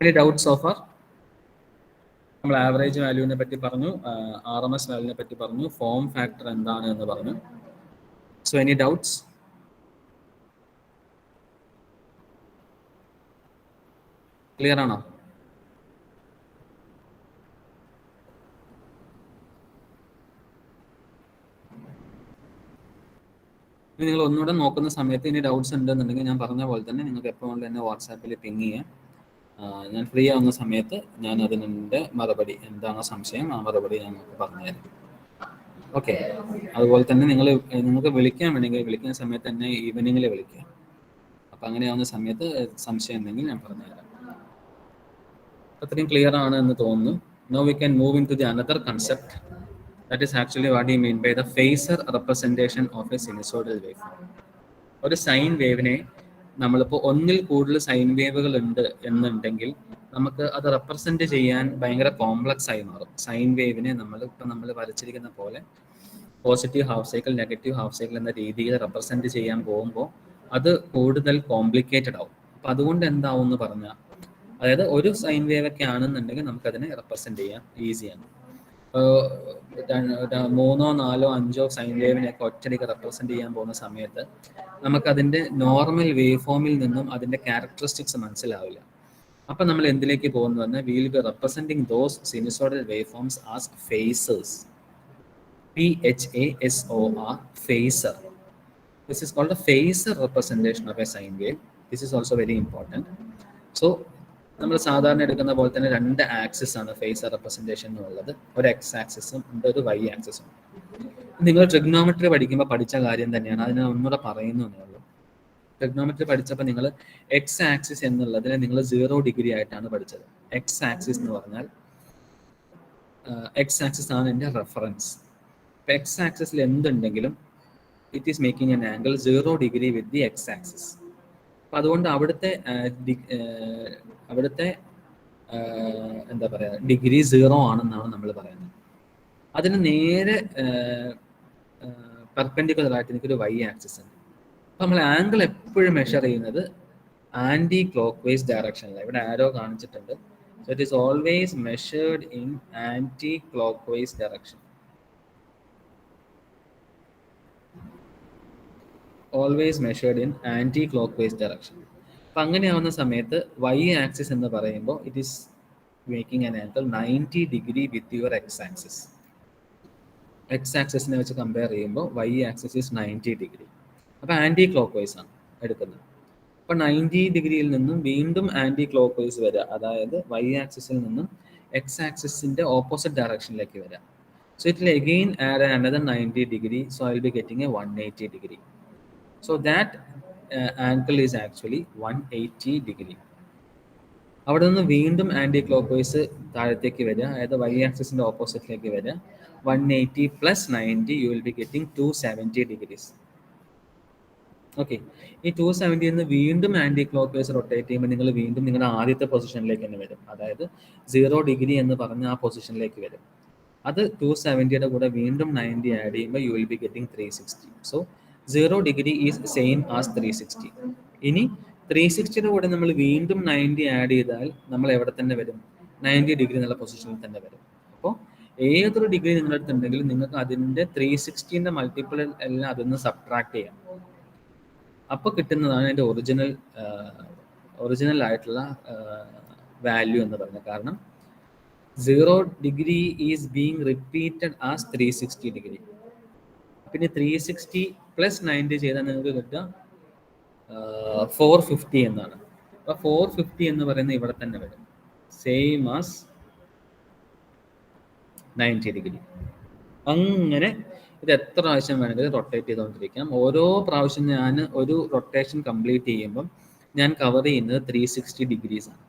Any doubts so far? നമ്മൾ average വാല്യൂവിനെ പറ്റി പറഞ്ഞു, RMS വാല്യൂവിനെ പറ്റി പറഞ്ഞു, form factor എന്താണ് എന്ന് പറഞ്ഞു. So any doubts? Clear ആണോ? ഇനി നിങ്ങൾ ഒന്നുകൂടെ നോക്കുന്ന സമയത്ത് ഇനി ഡൗട്ട്സ് ഉണ്ടെന്നുണ്ടെങ്കിൽ ഞാൻ പറഞ്ഞ പോലെ തന്നെ നിങ്ങൾക്ക് എപ്പോഴും തന്നെ വാട്സാപ്പിൽ പിങ് ചെയ്യാം. ഞാൻ ഫ്രീ ആവുന്ന സമയത്ത് ഞാൻ അതിൻ്റെ മറുപടി, എന്താണോ സംശയം ആ മറുപടി ഞാൻ നിങ്ങൾക്ക് പറഞ്ഞുതരാം. ഓക്കെ, അതുപോലെ തന്നെ നിങ്ങൾക്ക് വിളിക്കാൻ വേണമെങ്കിൽ വിളിക്കുന്ന സമയത്ത് തന്നെ ഈവനിങ്ങിൽ വിളിക്കുക. അപ്പം അങ്ങനെയാവുന്ന സമയത്ത് സംശയം ഉണ്ടെങ്കിൽ ഞാൻ പറഞ്ഞുതരാം. അത്രയും ക്ലിയർ ആണ് എന്ന് തോന്നുന്നു. Now we can move into the another concept. That is actually what we mean by the phasor representation of a sinusoidal waveform. ഒരു സൈൻ വേവിനെ നമ്മളിപ്പോൾ ഒന്നിൽ കൂടുതൽ സൈൻ വേവുകൾ ഉണ്ട് എന്നുണ്ടെങ്കിൽ നമുക്ക് അത് റെപ്രസെന്റ് ചെയ്യാൻ ഭയങ്കര കോംപ്ലക്സ് ആയി മാറും. സൈൻ വേവിനെ നമ്മൾ വരച്ചിരിക്കുന്ന പോലെ positive half cycle, negative half cycle എന്ന രീതിയിൽ റെപ്രസെന്റ് ചെയ്യാൻ പോകുമ്പോൾ അത് കൂടുതൽ കോംപ്ലിക്കേറ്റഡ് ആവും. അപ്പം അതുകൊണ്ട് എന്താവും എന്ന് പറഞ്ഞാൽ, അതായത് ഒരു സൈൻ വേവ് ഒക്കെ ആണെന്നുണ്ടെങ്കിൽ നമുക്കതിനെ റെപ്രസെന്റ് ചെയ്യാൻ ഈസിയാണ്. 3, 4, 5 സൈൻ വേവിനെയൊക്കെ ഒറ്റയ്ക്ക് റെപ്രസെന്റ് ചെയ്യാൻ പോകുന്ന സമയത്ത് നമുക്കതിൻ്റെ നോർമൽ വേവ് ഫോമിൽ നിന്നും അതിൻ്റെ ക്യാരക്ടറിസ്റ്റിക്സ് മനസ്സിലാവില്ല. അപ്പം നമ്മൾ എന്തിലേക്ക് പോകുന്നു പറഞ്ഞാൽ, we will be representing those sinusoidal waveforms as phasors. PHASOR, phasor. This is called a phasor representation of a sine wave. This is also very important. So നമ്മൾ സാധാരണ എടുക്കുന്ന പോലെ തന്നെ 2 ആക്സിസ് ആണ് ഫേസർ റെപ്രസെന്റേഷൻ എന്നുള്ളത്. ഒരു എക്സ് ആക്സിസും ഒരു വൈ ആക്സിസും. നിങ്ങൾ ട്രിഗ്നോമെട്രി പഠിക്കുമ്പോൾ പഠിച്ച കാര്യം തന്നെയാണ്, അതിനെ ഒന്നുകൂടെ പറയുന്നു എന്നുള്ളൂ. ട്രിഗ്നോമെട്രി പഠിച്ചപ്പോൾ നിങ്ങൾ എക്സ് ആക്സിസ് എന്നുള്ളതിനെ നിങ്ങൾ 0 ഡിഗ്രി ആയിട്ടാണ് പഠിച്ചത്. എക്സ് ആക്സിസ് എന്ന് പറഞ്ഞാൽ എക്സ് ആക്സിസ് ആണ് എൻ്റെ റെഫറൻസ്. ഇപ്പം എക്സ് ആക്സിസിൽ എന്തുണ്ടെങ്കിലും it is making N angle 0 degree with the X axis. അപ്പം അതുകൊണ്ട് അവിടുത്തെ അവിടുത്തെ എന്താ പറയുക ഡിഗ്രി 0 ആണെന്നാണ് നമ്മൾ പറയുന്നത്. അതിന് നേരെ പെർപെൻഡിക്കുലർ ആയിട്ട് എനിക്കൊരു വൈ ആക്സിസ് ഉണ്ട്. അപ്പം നമ്മൾ ആംഗിൾ എപ്പോഴും മെഷർ ചെയ്യുന്നത് ആൻറ്റി ക്ലോക്ക് വൈസ് ഡയറക്ഷനിലാണ്. ഇവിടെ ആരോ കാണിച്ചിട്ടുണ്ട്. So it is always measured in anticlockwise direction. Always measured in anticlockwise direction. അപ്പം അങ്ങനെയാവുന്ന സമയത്ത് വൈ ആക്സിസ് എന്ന് പറയുമ്പോൾ it is making an angle 90 degree with your X axis. X ആക്സിസിനെ വെച്ച് കമ്പയർ ചെയ്യുമ്പോൾ Y axis is 90 degree. അപ്പോൾ anticlockwise ആണ് എടുക്കുന്നത്. അപ്പോൾ 90 ഡിഗ്രിയിൽ നിന്നും വീണ്ടും ആൻറ്റി ക്ലോക്ക് വൈസ് വരിക, അതായത് വൈ ആക്സിസിൽ നിന്നും എക്സ് ആക്സിസിൻ്റെ ഓപ്പോസിറ്റ് ഡയറക്ഷനിലേക്ക് വരിക. So it will again add another 90 degree. So I will be getting A 180 degree. So that angle is actually 180 degree. അവിടെ നിന്ന് വീണ്ടും ആൻറ്റി ക്ലോക്ക് വൈസ് താഴത്തേക്ക് വരിക, അതായത് വൈ ആക്സിസിൻ്റെ ഓപ്പോസിറ്റിലേക്ക് വരിക. 180 plus 90 you will be getting 270 degrees. Okay, ഈ 270 നിന്ന് വീണ്ടും ആൻറ്റി ക്ലോക്ക് വൈസ് റൊട്ടേറ്റ് ചെയ്യുമ്പോൾ നിങ്ങൾ വീണ്ടും നിങ്ങളുടെ ആദ്യത്തെ പൊസിഷനിലേക്ക് തന്നെ വരും, അതായത് 0 ഡിഗ്രി എന്ന് പറഞ്ഞ ആ പൊസിഷനിലേക്ക് വരും. അത് 270യുടെ കൂടെ വീണ്ടും 90 ആഡ് ചെയ്യുമ്പോൾ you will be getting 360. So 0 degree is same as 360. ഇനി 360യുടെ കൂടെ നമ്മൾ വീണ്ടും 90 ആഡ് ചെയ്താൽ നമ്മൾ എവിടെ തന്നെ വരും? 90 ഡിഗ്രി എന്നുള്ള പൊസിഷനിൽ തന്നെ വരും. അപ്പോൾ ഏതൊരു ഡിഗ്രി നിങ്ങളുടെ അടുത്തുണ്ടെങ്കിലും നിങ്ങൾക്ക് അതിൻ്റെ 360ൻ്റെ മൾട്ടിപ്പിൾ എല്ലാം അതൊന്ന് സബ്ട്രാക്ട് ചെയ്യാം. അപ്പോൾ കിട്ടുന്നതാണ് അതിൻ്റെ ഒറിജിനൽ ആയിട്ടുള്ള വാല്യൂ എന്ന് പറയുന്നത്. കാരണം 0 degree is being repeated as 360 degree. പിന്നെ 360 പ്ലസ് 90 ചെയ്താൽ നിങ്ങൾക്ക് കിട്ടുക 450 എന്നാണ്. അപ്പോൾ 450 എന്ന് പറയുന്നത് ഇവിടെ തന്നെ വരും, സെയിം ആസ് 90 ഡിഗ്രി. അങ്ങനെ ഇത് എത്ര പ്രാവശ്യം വേണമെങ്കിലും റൊട്ടേറ്റ് ചെയ്തുകൊണ്ടിരിക്കാം. ഓരോ പ്രാവശ്യം ഞാൻ ഒരു റൊട്ടേഷൻ കംപ്ലീറ്റ് ചെയ്യുമ്പം ഞാൻ കവർ ചെയ്യുന്നത് 360 ഡിഗ്രീസ് ആണ്.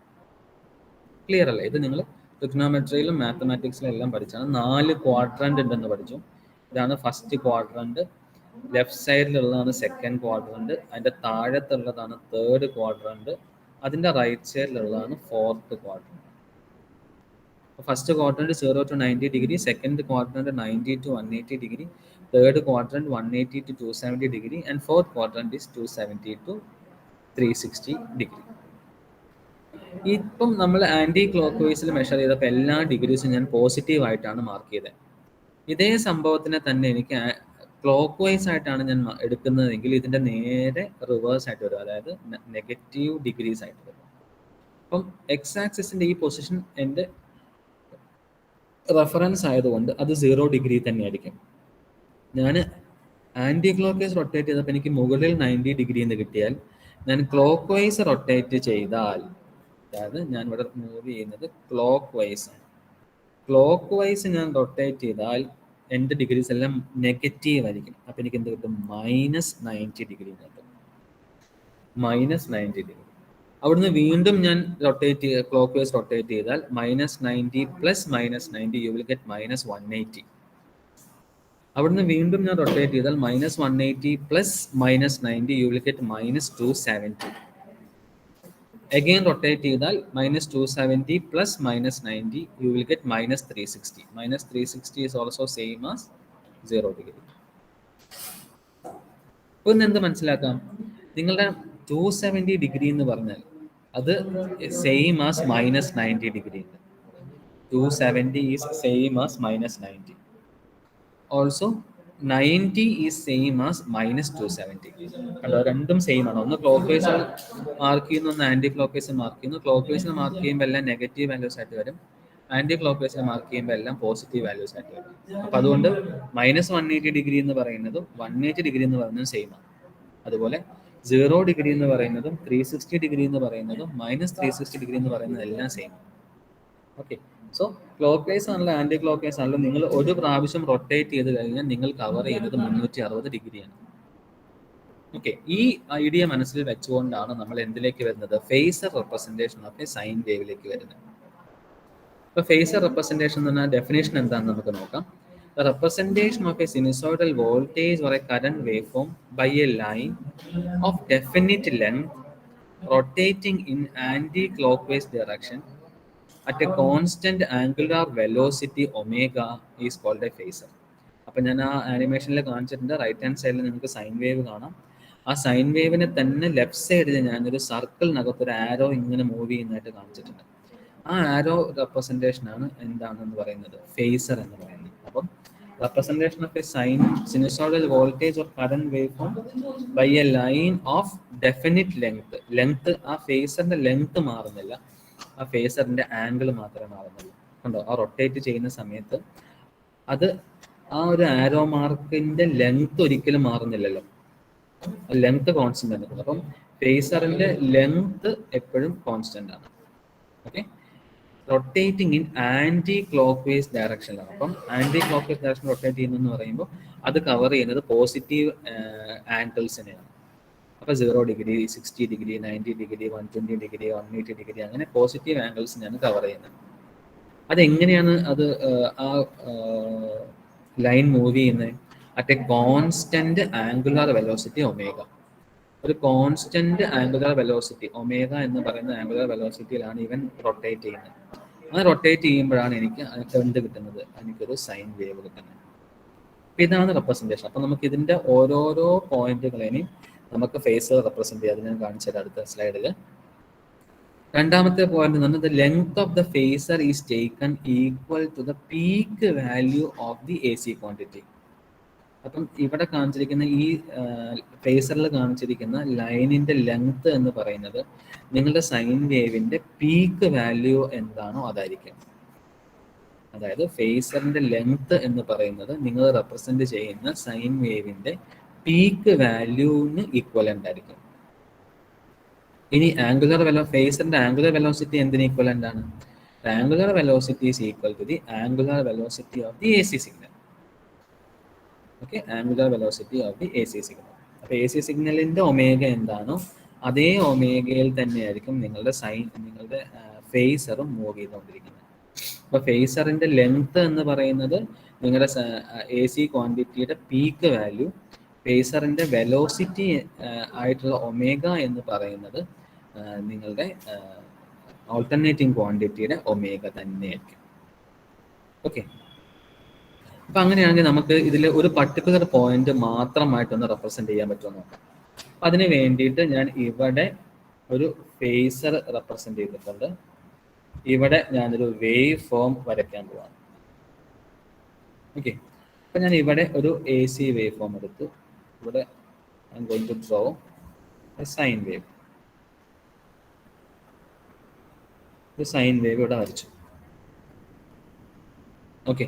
ക്ലിയർ അല്ലേ? ഇത് നിങ്ങൾ ട്രിഗ്നോമെട്രിയിലും മാത്തമാറ്റിക്സിലും എല്ലാം പഠിച്ചാണ്. 4 ക്വാഡ്രന്റ് ഉണ്ടെന്ന് പഠിച്ചു. ഇതാണ് ഫസ്റ്റ് ക്വാഡ്രന്റ്, ലെഫ്റ്റ് സൈഡിലുള്ളതാണ് സെക്കൻഡ് ക്വാഡ്രന്റ്, അതിൻ്റെ താഴത്തുള്ളതാണ് തേർഡ് ക്വാഡ്രന്റ്, അതിൻ്റെ റൈറ്റ് സൈഡിലുള്ളതാണ് fourth quadrant. First quadrant 0 to 90 degree, second quadrant 90 to 180 degree, third quadrant 180 to 270 degree, and fourth quadrant is 270 to 360 degree. ഇപ്പം നമ്മൾ ആൻറ്റി ക്ലോക്ക് വൈസിൽ മെഷർ ചെയ്തപ്പോൾ എല്ലാ ഡിഗ്രീസും ഞാൻ പോസിറ്റീവ് ആയിട്ടാണ് മാർക്ക് ചെയ്തത്. ഇതേ സംഭവത്തിനെ തന്നെ എനിക്ക് ക്ലോക്ക് വൈസ് ആയിട്ടാണ് ഞാൻ എടുക്കുന്നതെങ്കിൽ ഇതിൻ്റെ നേരെ റിവേഴ്സ് ആയിട്ട് വരും, അതായത് നെഗറ്റീവ് ഡിഗ്രീസ് ആയിട്ട് വരും. അപ്പം എക്സ് ആക്സിസിൻ്റെ ഈ പൊസിഷൻ എൻ്റെ റെഫറൻസ് ആയതുകൊണ്ട് അത് 0 ഡിഗ്രി തന്നെയായിരിക്കും. ഞാൻ ആൻറ്റി ക്ലോക്ക് വൈസ് റൊട്ടേറ്റ് ചെയ്തപ്പോൾ എനിക്ക് മുകളിൽ 90 ഡിഗ്രി എന്ന് കിട്ടിയാൽ ഞാൻ ക്ലോക്ക് വൈസ് റൊട്ടേറ്റ് ചെയ്താൽ, അതായത് ഞാൻ ഇവിടെ മൂവ് ചെയ്യുന്നത് ക്ലോക്ക് വൈസ് ആണ്, ക്ലോക്ക് വൈസ് ഞാൻ റൊട്ടേറ്റ് ചെയ്താൽ എൻ്റെ ഡിഗ്രീസ് എല്ലാം നെഗറ്റീവ് ആയിരിക്കും. അപ്പം എനിക്ക് എന്ത് കിട്ടും? -90 ഡിഗ്രി കിട്ടും, -90 ഡിഗ്രി. അവിടുന്ന് വീണ്ടും ഞാൻ ക്ലോക്ക് വൈസ് റൊട്ടേറ്റ് ചെയ്താൽ -90 പ്ലസ് -90 യു വിൽ ഗെറ്റ് -180. അവിടുന്ന് വീണ്ടും ഞാൻ റൊട്ടേറ്റ് ചെയ്താൽ -180 plus -90 you will get -270. Again rotate ചെയ്താൽ -270 plus -90 you will get -360. -360 is also same as 0 degree. അപ്പോൾ എന്ത് മനസ്സിലാക്കാം? നിങ്ങളുടെ 270 ഡിഗ്രി എന്ന് പറഞ്ഞാൽ അത് same as -90 degree. 270 is same as -90. Also 90 is same as -270. കണ്ടോ, രണ്ടും സെയിം ആണ്. ഒന്ന് ക്ലോക്ക് വൈസ് മാർക്ക് ചെയ്യുന്നു, ഒന്ന് ആൻറ്റി ക്ലോക്ക് വൈസ് മാർക്ക് ചെയ്യുന്നു. ക്ലോക്ക് വൈസിൽ മാർക്ക് ചെയ്യുമ്പോൾ എല്ലാം നെഗറ്റീവ് വാല്യൂസ് ആയിട്ട് വരും, ആൻറ്റി ക്ലോക്ക് വൈസിൽ മാർക്ക് ചെയ്യുമ്പോൾ എല്ലാം പോസിറ്റീവ് വാല്യൂസ് ആയിട്ട് വരും. അപ്പം അതുകൊണ്ട് -180 ഡിഗ്രി എന്ന് പറയുന്നതും 180 ഡിഗ്രി എന്ന് പറയുന്നതും സെയിം ആണ്. അതുപോലെ 0 ഡിഗ്രി എന്ന് പറയുന്നതും 360 ഡിഗ്രി എന്ന് പറയുന്നതും -360 ഡിഗ്രി എന്ന് പറയുന്നതും എല്ലാം same. Okay, so clock vice ആണല്ലോ ആൻറ്റി ക്ലോക്ക് വൈസ് ആണല്ലോ, നിങ്ങൾ ഒരു പ്രാവശ്യം റൊട്ടേറ്റ് ചെയ്ത് കഴിഞ്ഞാൽ നിങ്ങൾ കവർ ചെയ്യുന്നത് 360 ഡിഗ്രിയാണ്. ഓക്കെ, ഈ ഐഡിയ മനസ്സിൽ വെച്ചുകൊണ്ടാണ് നമ്മൾ എന്തിലേക്ക് വരുന്നത്? Phasor representation of a sine വേവിലേക്ക് വരുന്നത്. ഇപ്പോൾ ഫേസർ റെപ്രസെൻറ്റേഷൻ എന്ന് പറഞ്ഞാൽ ഡെഫിനേഷൻ എന്താണെന്ന് നമുക്ക് നോക്കാം. The representation of a sinusoidal voltage or a current waveform by a line of definite length rotating in anti-clockwise direction at a constant angular velocity omega is called a phasor. അപ്പം ഞാൻ ആ ആനിമേഷനിൽ കാണിച്ചിട്ടുണ്ട്. Right hand സൈഡിൽ നിങ്ങൾക്ക് sine wave കാണാം. ആ sign വേവിനെ തന്നെ left സൈഡിൽ ഞാനൊരു സർക്കിളിനകത്ത് ഒരു ആരോ ഇങ്ങനെ മൂവ് ചെയ്യുന്നതായിട്ട് കാണിച്ചിട്ടുണ്ട്. ആ ആരോ റെപ്രസെൻറ്റേഷൻ ആണ് എന്താണെന്ന് പറയുന്നത് ഫേസർ എന്ന് പറയുന്നത്. അപ്പം representation of a sinusoidal voltage or current waveform by a line of definite length. Length ആ ഫേസറിന്റെ ലെങ്ത് മാറുന്നില്ല, ആ ഫേസറിന്റെ ആംഗിൾ മാത്രമേ മാറുന്നുള്ളൂ. കണ്ടോ, ആ റൊട്ടേറ്റ് ചെയ്യുന്ന സമയത്ത് അത് ആ ഒരു ആരോ മാർക്കിന്റെ ലെങ്ത് ഒരിക്കലും മാറുന്നില്ലല്ലോ, ലെങ്ത് കോൺസ്റ്റന്റ് ആണ്. അപ്പം ഫേസറിന്റെ ലെങ്ത് എപ്പോഴും കോൺസ്റ്റന്റ് ആണ്. Okay, rotating in anticlockwise ഡയറക്ഷനിലാണ്. അപ്പം anticlockwise direction rotate ചെയ്യുന്നതെന്ന് പറയുമ്പോൾ അത് കവർ ചെയ്യുന്നത് പോസിറ്റീവ് ആംഗിൾസിനെയാണ്. അപ്പോൾ 0°, 60°, 90°, 120°, 180°, അങ്ങനെ പോസിറ്റീവ് ആംഗിൾസിനെയാണ് കവർ ചെയ്യുന്നത്. അതെങ്ങനെയാണ് അത് ആ ലൈൻ മൂവ് ചെയ്യുന്നത്? At A constant angular velocity omega. ഒരു കോൺസ്റ്റന്റ് ആംഗുലാർ വെലോസിറ്റി ഒമേഗ എന്ന് പറയുന്ന ആംഗുലാർ വെലോസിറ്റിയിലാണ് ഇവൻ റൊട്ടേറ്റ് ചെയ്യുന്നത്. അങ്ങനെ റൊട്ടേറ്റ് ചെയ്യുമ്പോഴാണ് എനിക്ക് എന്ത് കിട്ടുന്നത്? എനിക്കൊരു സൈൻ വേവ് കിട്ടുന്നത്. ഇതാണ് റെപ്രസെൻറ്റേഷൻ. അപ്പം നമുക്ക് ഇതിന്റെ ഓരോരോ പോയിന്റുകളെയും നമുക്ക് ഫേസർ റെപ്രസെന്റ് ചെയ്യാം. അത് ഞാൻ കാണിച്ചത് അടുത്ത സ്ലൈഡിൽ. രണ്ടാമത്തെ പോയിന്റ് എന്ന് പറഞ്ഞാൽ the length of the phasor is taken equal to the peak value of the A C quantity. അപ്പം ഇവിടെ കാണിച്ചിരിക്കുന്ന ഈ ഫേസറിൽ കാണിച്ചിരിക്കുന്ന ലൈനിന്റെ ലെങ്ത് എന്ന് പറയുന്നത് നിങ്ങളുടെ സൈൻ വേവിന്റെ പീക്ക് വാല്യൂ എന്താണോ അതായിരിക്കും. അതായത് ഫേസറിന്റെ ലെങ്ത് എന്ന് പറയുന്നത് നിങ്ങൾ റെപ്രസെന്റ് ചെയ്യുന്ന സൈൻ വേവിന്റെ പീക്ക് വാല്യൂവിന് ഈക്വലന്റ് ആയിരിക്കും. ഇനി ഫേസറിന്റെ ആംഗുലർ വെലോസിറ്റി എന്തിന് ഈക്വലന്റ് ആണ്? Angular velocity is equal to the angular velocity of the A C signal. Okay, angular velocity of the A C signal. അപ്പൊ എ സി സിഗ്നലിന്റെ ഒമേഗ എന്താണോ അതേ ഒമേഗയിൽ തന്നെയായിരിക്കും നിങ്ങളുടെ ഫേസറും മൂവ് ചെയ്തുകൊണ്ടിരിക്കുന്നത്. അപ്പൊ ഫേസറിന്റെ ലെങ്ത് എന്ന് പറയുന്നത് നിങ്ങളുടെ എ സി ക്വാണ്ടിറ്റിയുടെ പീക്ക് വാല്യൂ, ഫേസറിന്റെ വെലോസിറ്റി ആയിട്ടുള്ള ഒമേഗ എന്ന് പറയുന്നത് നിങ്ങളുടെ ഓൾട്ടർനേറ്റിംഗ് ക്വാണ്ടിറ്റിയുടെ ഒമേഗ തന്നെയായിരിക്കും. ഓക്കെ, അപ്പൊ അങ്ങനെയാണെങ്കിൽ നമുക്ക് ഇതിൽ ഒരു പർട്ടിക്കുലർ പോയിന്റ് മാത്രമായിട്ടൊന്ന് റെപ്രസെന്റ് ചെയ്യാൻ പറ്റുമോ നോക്കാം. അപ്പൊ അതിന് വേണ്ടിയിട്ട് ഞാൻ ഇവിടെ ഒരു ഫേസർ റെപ്രസെന്റ് ചെയ്തിട്ടുണ്ട്. ഇവിടെ ഞാനൊരു വേവ് ഫോം വരയ്ക്കാൻ പോവാണ്. ഓക്കെ, അപ്പൊ ഞാൻ ഇവിടെ ഒരു എ സി വേവ് ഫോം എടുത്തു. ഇവിടെ I am going to draw a sine wave. ഒരു സൈൻ വേവ് ഇവിടെ വരച്ചു. ഓക്കെ,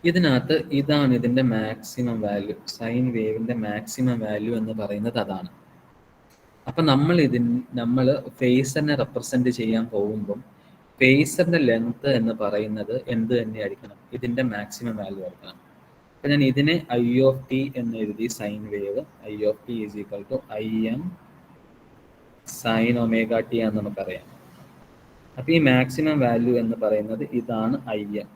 ഇതിനകത്ത് ഇതാണ് ഇതിന്റെ മാക്സിമം വാല്യൂ. സൈൻ വേവിന്റെ മാക്സിമം വാല്യൂ എന്ന് പറയുന്നത് അതാണ്. അപ്പൊ നമ്മൾ ഫേസറിനെ റെപ്രസെന്റ് ചെയ്യാൻ പോകുമ്പം ഫേസറിന്റെ ലെങ്ത് എന്ന് പറയുന്നത് എന്ത് തന്നെയായിരിക്കണം? ഇതിന്റെ മാക്സിമം വാല്യൂ ആയിരിക്കണം. അപ്പൊ ഞാൻ ഇതിനെ ഐ ഓഫ് ടി എന്ന് എഴുതി. Sine wave I of T is equal to I M sine omega T ആണെന്ന് നമുക്കറിയാം. അപ്പൊ ഈ മാക്സിമം വാല്യൂ എന്ന് പറയുന്നത് ഇതാണ് ഐ എം.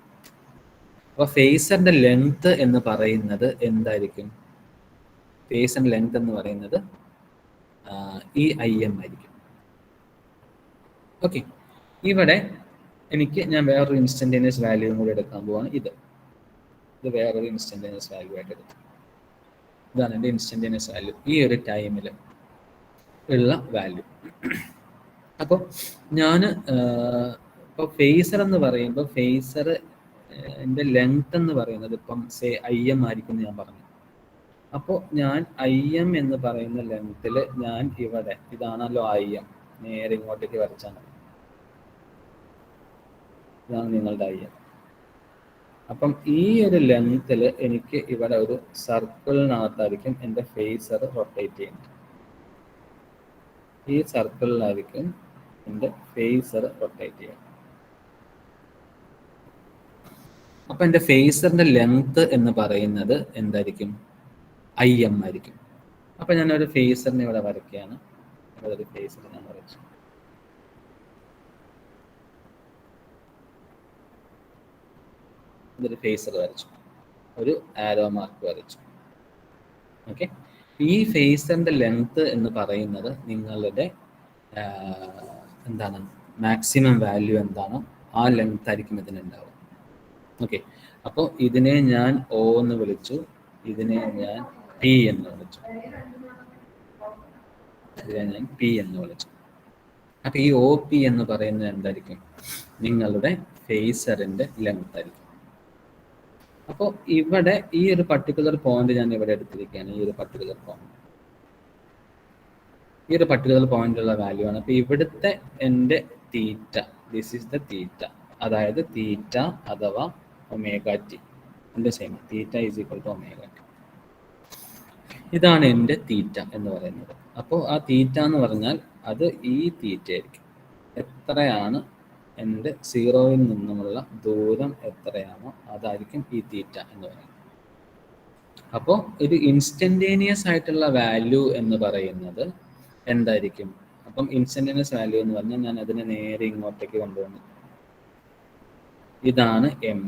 അപ്പൊ ഫേസറിന്റെ ലെങ്ത് എന്ന് പറയുന്നത് എന്തായിരിക്കും? ഫേസറിന്റെ ലെങ്ത് എന്ന് പറയുന്നത് ഈ ഐ എം ആയിരിക്കും. ഓക്കെ, ഇവിടെ ഞാൻ വേറൊരു ഇൻസ്റ്റന്റേനിയസ് വാല്യൂ കൂടി എടുക്കാൻ പോവാണ്. ഇത് വേറൊരു ഇൻസ്റ്റന്റേനിയസ് വാല്യൂ ആയിട്ട് എടുക്കും. ഇതാണ് എൻ്റെ ഇൻസ്റ്റന്റേനിയസ് വാല്യൂ, ഈ ഒരു ടൈമിൽ ഉള്ള വാല്യൂ. അപ്പോൾ ഞാൻ ഇപ്പോൾ ഫേസർ എന്ന് പറയുമ്പോൾ ഫേസർ എൻ്റെ ലെങ്ത് എന്ന് പറയുന്നത് ഇപ്പം ഐ എം ആയിരിക്കും എന്ന് ഞാൻ പറഞ്ഞു. അപ്പോൾ ഞാൻ ഐ എം എന്ന് പറയുന്ന ലെങ്ത്തിൽ ഞാൻ ഇവിടെ ഇതാണല്ലോ ഐ എം, നേരെ ഇങ്ങോട്ടേക്ക് വരച്ചാൽ മതി. ഇതാണ് നിങ്ങളുടെ ഐ എം. അപ്പം ഈ ഒരു ലെങ്ത്തിൽ എനിക്ക് ഇവിടെ ഒരു സർക്കിളിനകത്തായിരിക്കും എൻ്റെ ഫേസർ റൊട്ടേറ്റ് ചെയ്യുന്നത്. ഈ സർക്കിളിലായിരിക്കും എൻ്റെ ഫേസർ റൊട്ടേറ്റ് ചെയ്യുന്നത്. അപ്പം എൻ്റെ ഫേസറിൻ്റെ ലെങ്ത് എന്ന് പറയുന്നത് എന്തായിരിക്കും? ഐ എം ആയിരിക്കും. അപ്പം ഞാനൊരു ഫേസറിനെ ഇവിടെ വരയ്ക്കുകയാണ്. ഇവിടെ ഒരു ഫേസർ ഞാൻ വരച്ചു. ഇതൊരു ഫേസർ വരച്ചു, ഒരു ആരോ മാർക്ക് വരച്ചു. ഓക്കെ, ഈ ഫേസറിന്റെ ലെങ്ത് എന്ന് പറയുന്നത് നിങ്ങളുടെ എന്താണ് മാക്സിമം വാല്യൂ എന്താണോ ആ ലെങ്ത് ആയിരിക്കും ഇതിനുണ്ടാവുക. ഓക്കെ, അപ്പോൾ ഇതിനെ ഞാൻ O എന്ന് വിളിച്ചു, ഇതിനെ ഞാൻ P എന്ന് വിളിച്ചു, ഇതിനെ ഞാൻ P എന്ന് വിളിച്ചു. അപ്പൊ ഈ OP എന്ന് പറയുന്നത് എന്തായിരിക്കും? നിങ്ങളുടെ ഫേസറിന്റെ ലെങ്ത് ആയിരിക്കും. അപ്പോൾ ഇവിടെ ഈ ഒരു പർട്ടിക്കുലർ പോയിന്റ് ഞാൻ ഇവിടെ എടുത്തിരിക്കുകയാണ്. ഈ ഒരു പർട്ടിക്കുലർ പോയിന്റുള്ള വാല്യൂ ആണ്. അപ്പൊ ഇവിടുത്തെ എൻ്റെ theta, this is the theta, അതായത് തീറ്റ അഥവാ ഒമേഗ ടി, എൻ്റെ same theta is equal to omega T. ഇതാണ് എൻ്റെ തീറ്റ എന്ന് പറയുന്നത്. അപ്പോൾ ആ തീറ്റ എന്ന് പറഞ്ഞാൽ അത് ഈ തീറ്റ ആയിരിക്കും. എത്രയാണ് എൻ്റെ സീറോയിൽ നിന്നുമുള്ള ദൂരം എത്രയാണോ അതായിരിക്കും ഈ തീറ്റ എന്ന് പറയുന്നത്. അപ്പോൾ ഇത് ഇൻസ്റ്റന്റേനിയസ് ആയിട്ടുള്ള വാല്യൂ എന്ന് പറയുന്നത് എന്തായിരിക്കും? അപ്പം ഇൻസ്റ്റന്റേനിയസ് വാല്യൂ എന്ന് പറഞ്ഞാൽ ഞാൻ അതിനെ നേരെ ഇങ്ങോട്ടേക്ക് കൊണ്ടുവന്നു. ഇതാണ് എം,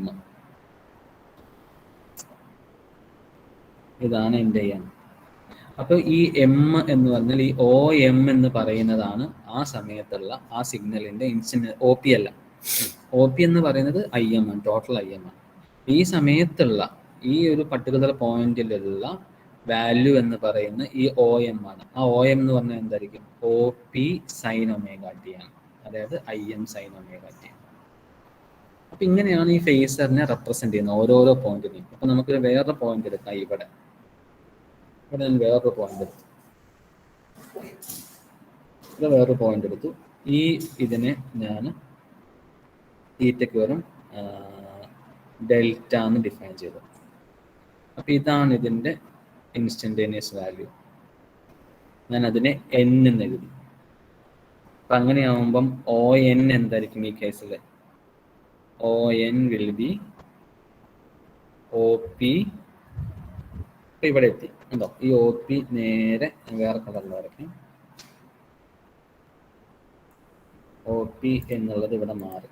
ഇതാണ് എൻ്റെ എം. അപ്പോൾ ഈ എം എന്ന് പറഞ്ഞാൽ ഈ ഒ എം എന്ന് പറയുന്നതാണ് ആ സമയത്തുള്ള ആ സിഗ്നലിന്റെ ഇൻസ്റ്റന്റ്. ഒ പി അല്ല, ഒ പി എന്ന് പറയുന്നത് ഐ എം ആണ്, ടോട്ടൽ ഐ എം ആണ്. ഈ സമയത്തുള്ള ഈ ഒരു പർട്ടിക്കുലർ പോയിന്റിലുള്ള വാല്യൂ എന്ന് പറയുന്നത് ഈ ഒ എം ആണ്. ആ ഒ എം എന്ന് പറഞ്ഞാൽ എന്തായിരിക്കും? O P sign omega T ആണ്, അതായത് I M sine omega T. അപ്പൊ ഇങ്ങനെയാണ് ഈ ഫേസറിനെ റെപ്രസെന്റ് ചെയ്യുന്നത് ഓരോരോ പോയിന്റിനെയും. അപ്പൊ നമുക്ക് വേറൊരു പോയിന്റ് എടുക്കാം. ഇവിടെ ഞാൻ വേറൊരു പോയിന്റ് എടുത്തു, വേറൊരു പോയിന്റ് എടുത്തു. ഈ ഇതിനെ ഞാൻ തീറ്റയ്ക്ക് വെറും ഡെൽറ്റ എന്ന് ഡിഫൈൻ ചെയ്തു. അപ്പൊ ഇതാണ് ഇതിന്റെ ഇൻസ്റ്റന്റേനിയസ് വാല്യൂ. ഞാൻ അതിനെ എൻ എന്ന് എഴുതി. അപ്പൊ അങ്ങനെയാവുമ്പം ഒ എൻ എന്തായിരിക്കും ഈ കേസിൽ? O N will be O P. ഇവിടെ എത്തി ഉണ്ടോ? ഈ ഒ പി നേരെ വേറെ കളറിൽ വരയ്ക്കും. ഒ പി എന്നുള്ളത് ഇവിടെ മാറി.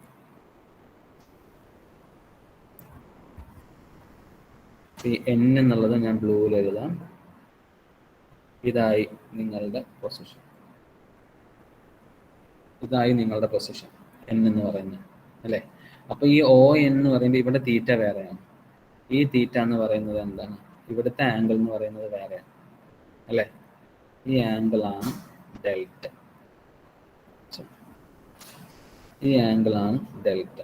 ഈ എൻ എന്നുള്ളത് ഞാൻ ബ്ലൂവിൽ എഴുതാം. ഇതായി നിങ്ങളുടെ പൊസിഷൻ, ഇതായി നിങ്ങളുടെ പൊസിഷൻ എൻ എന്ന് പറയുന്നത് അല്ലേ? അപ്പൊ ഈ ഒ എൻ എന്ന് പറയുമ്പോൾ ഇവിടെ തീറ്റ വേറെയാണ്. ഈ തീറ്റ എന്ന് പറയുന്നത് എന്താണ്? ഇവിടുത്തെ ആംഗിൾ എന്ന് പറയുന്നത് വേറെയാണ് അല്ലേ? ഈ ആംഗിൾ ആണ് ഡെൽറ്റ. ഈ ആംഗിൾ ആണ് ഡെൽറ്റ.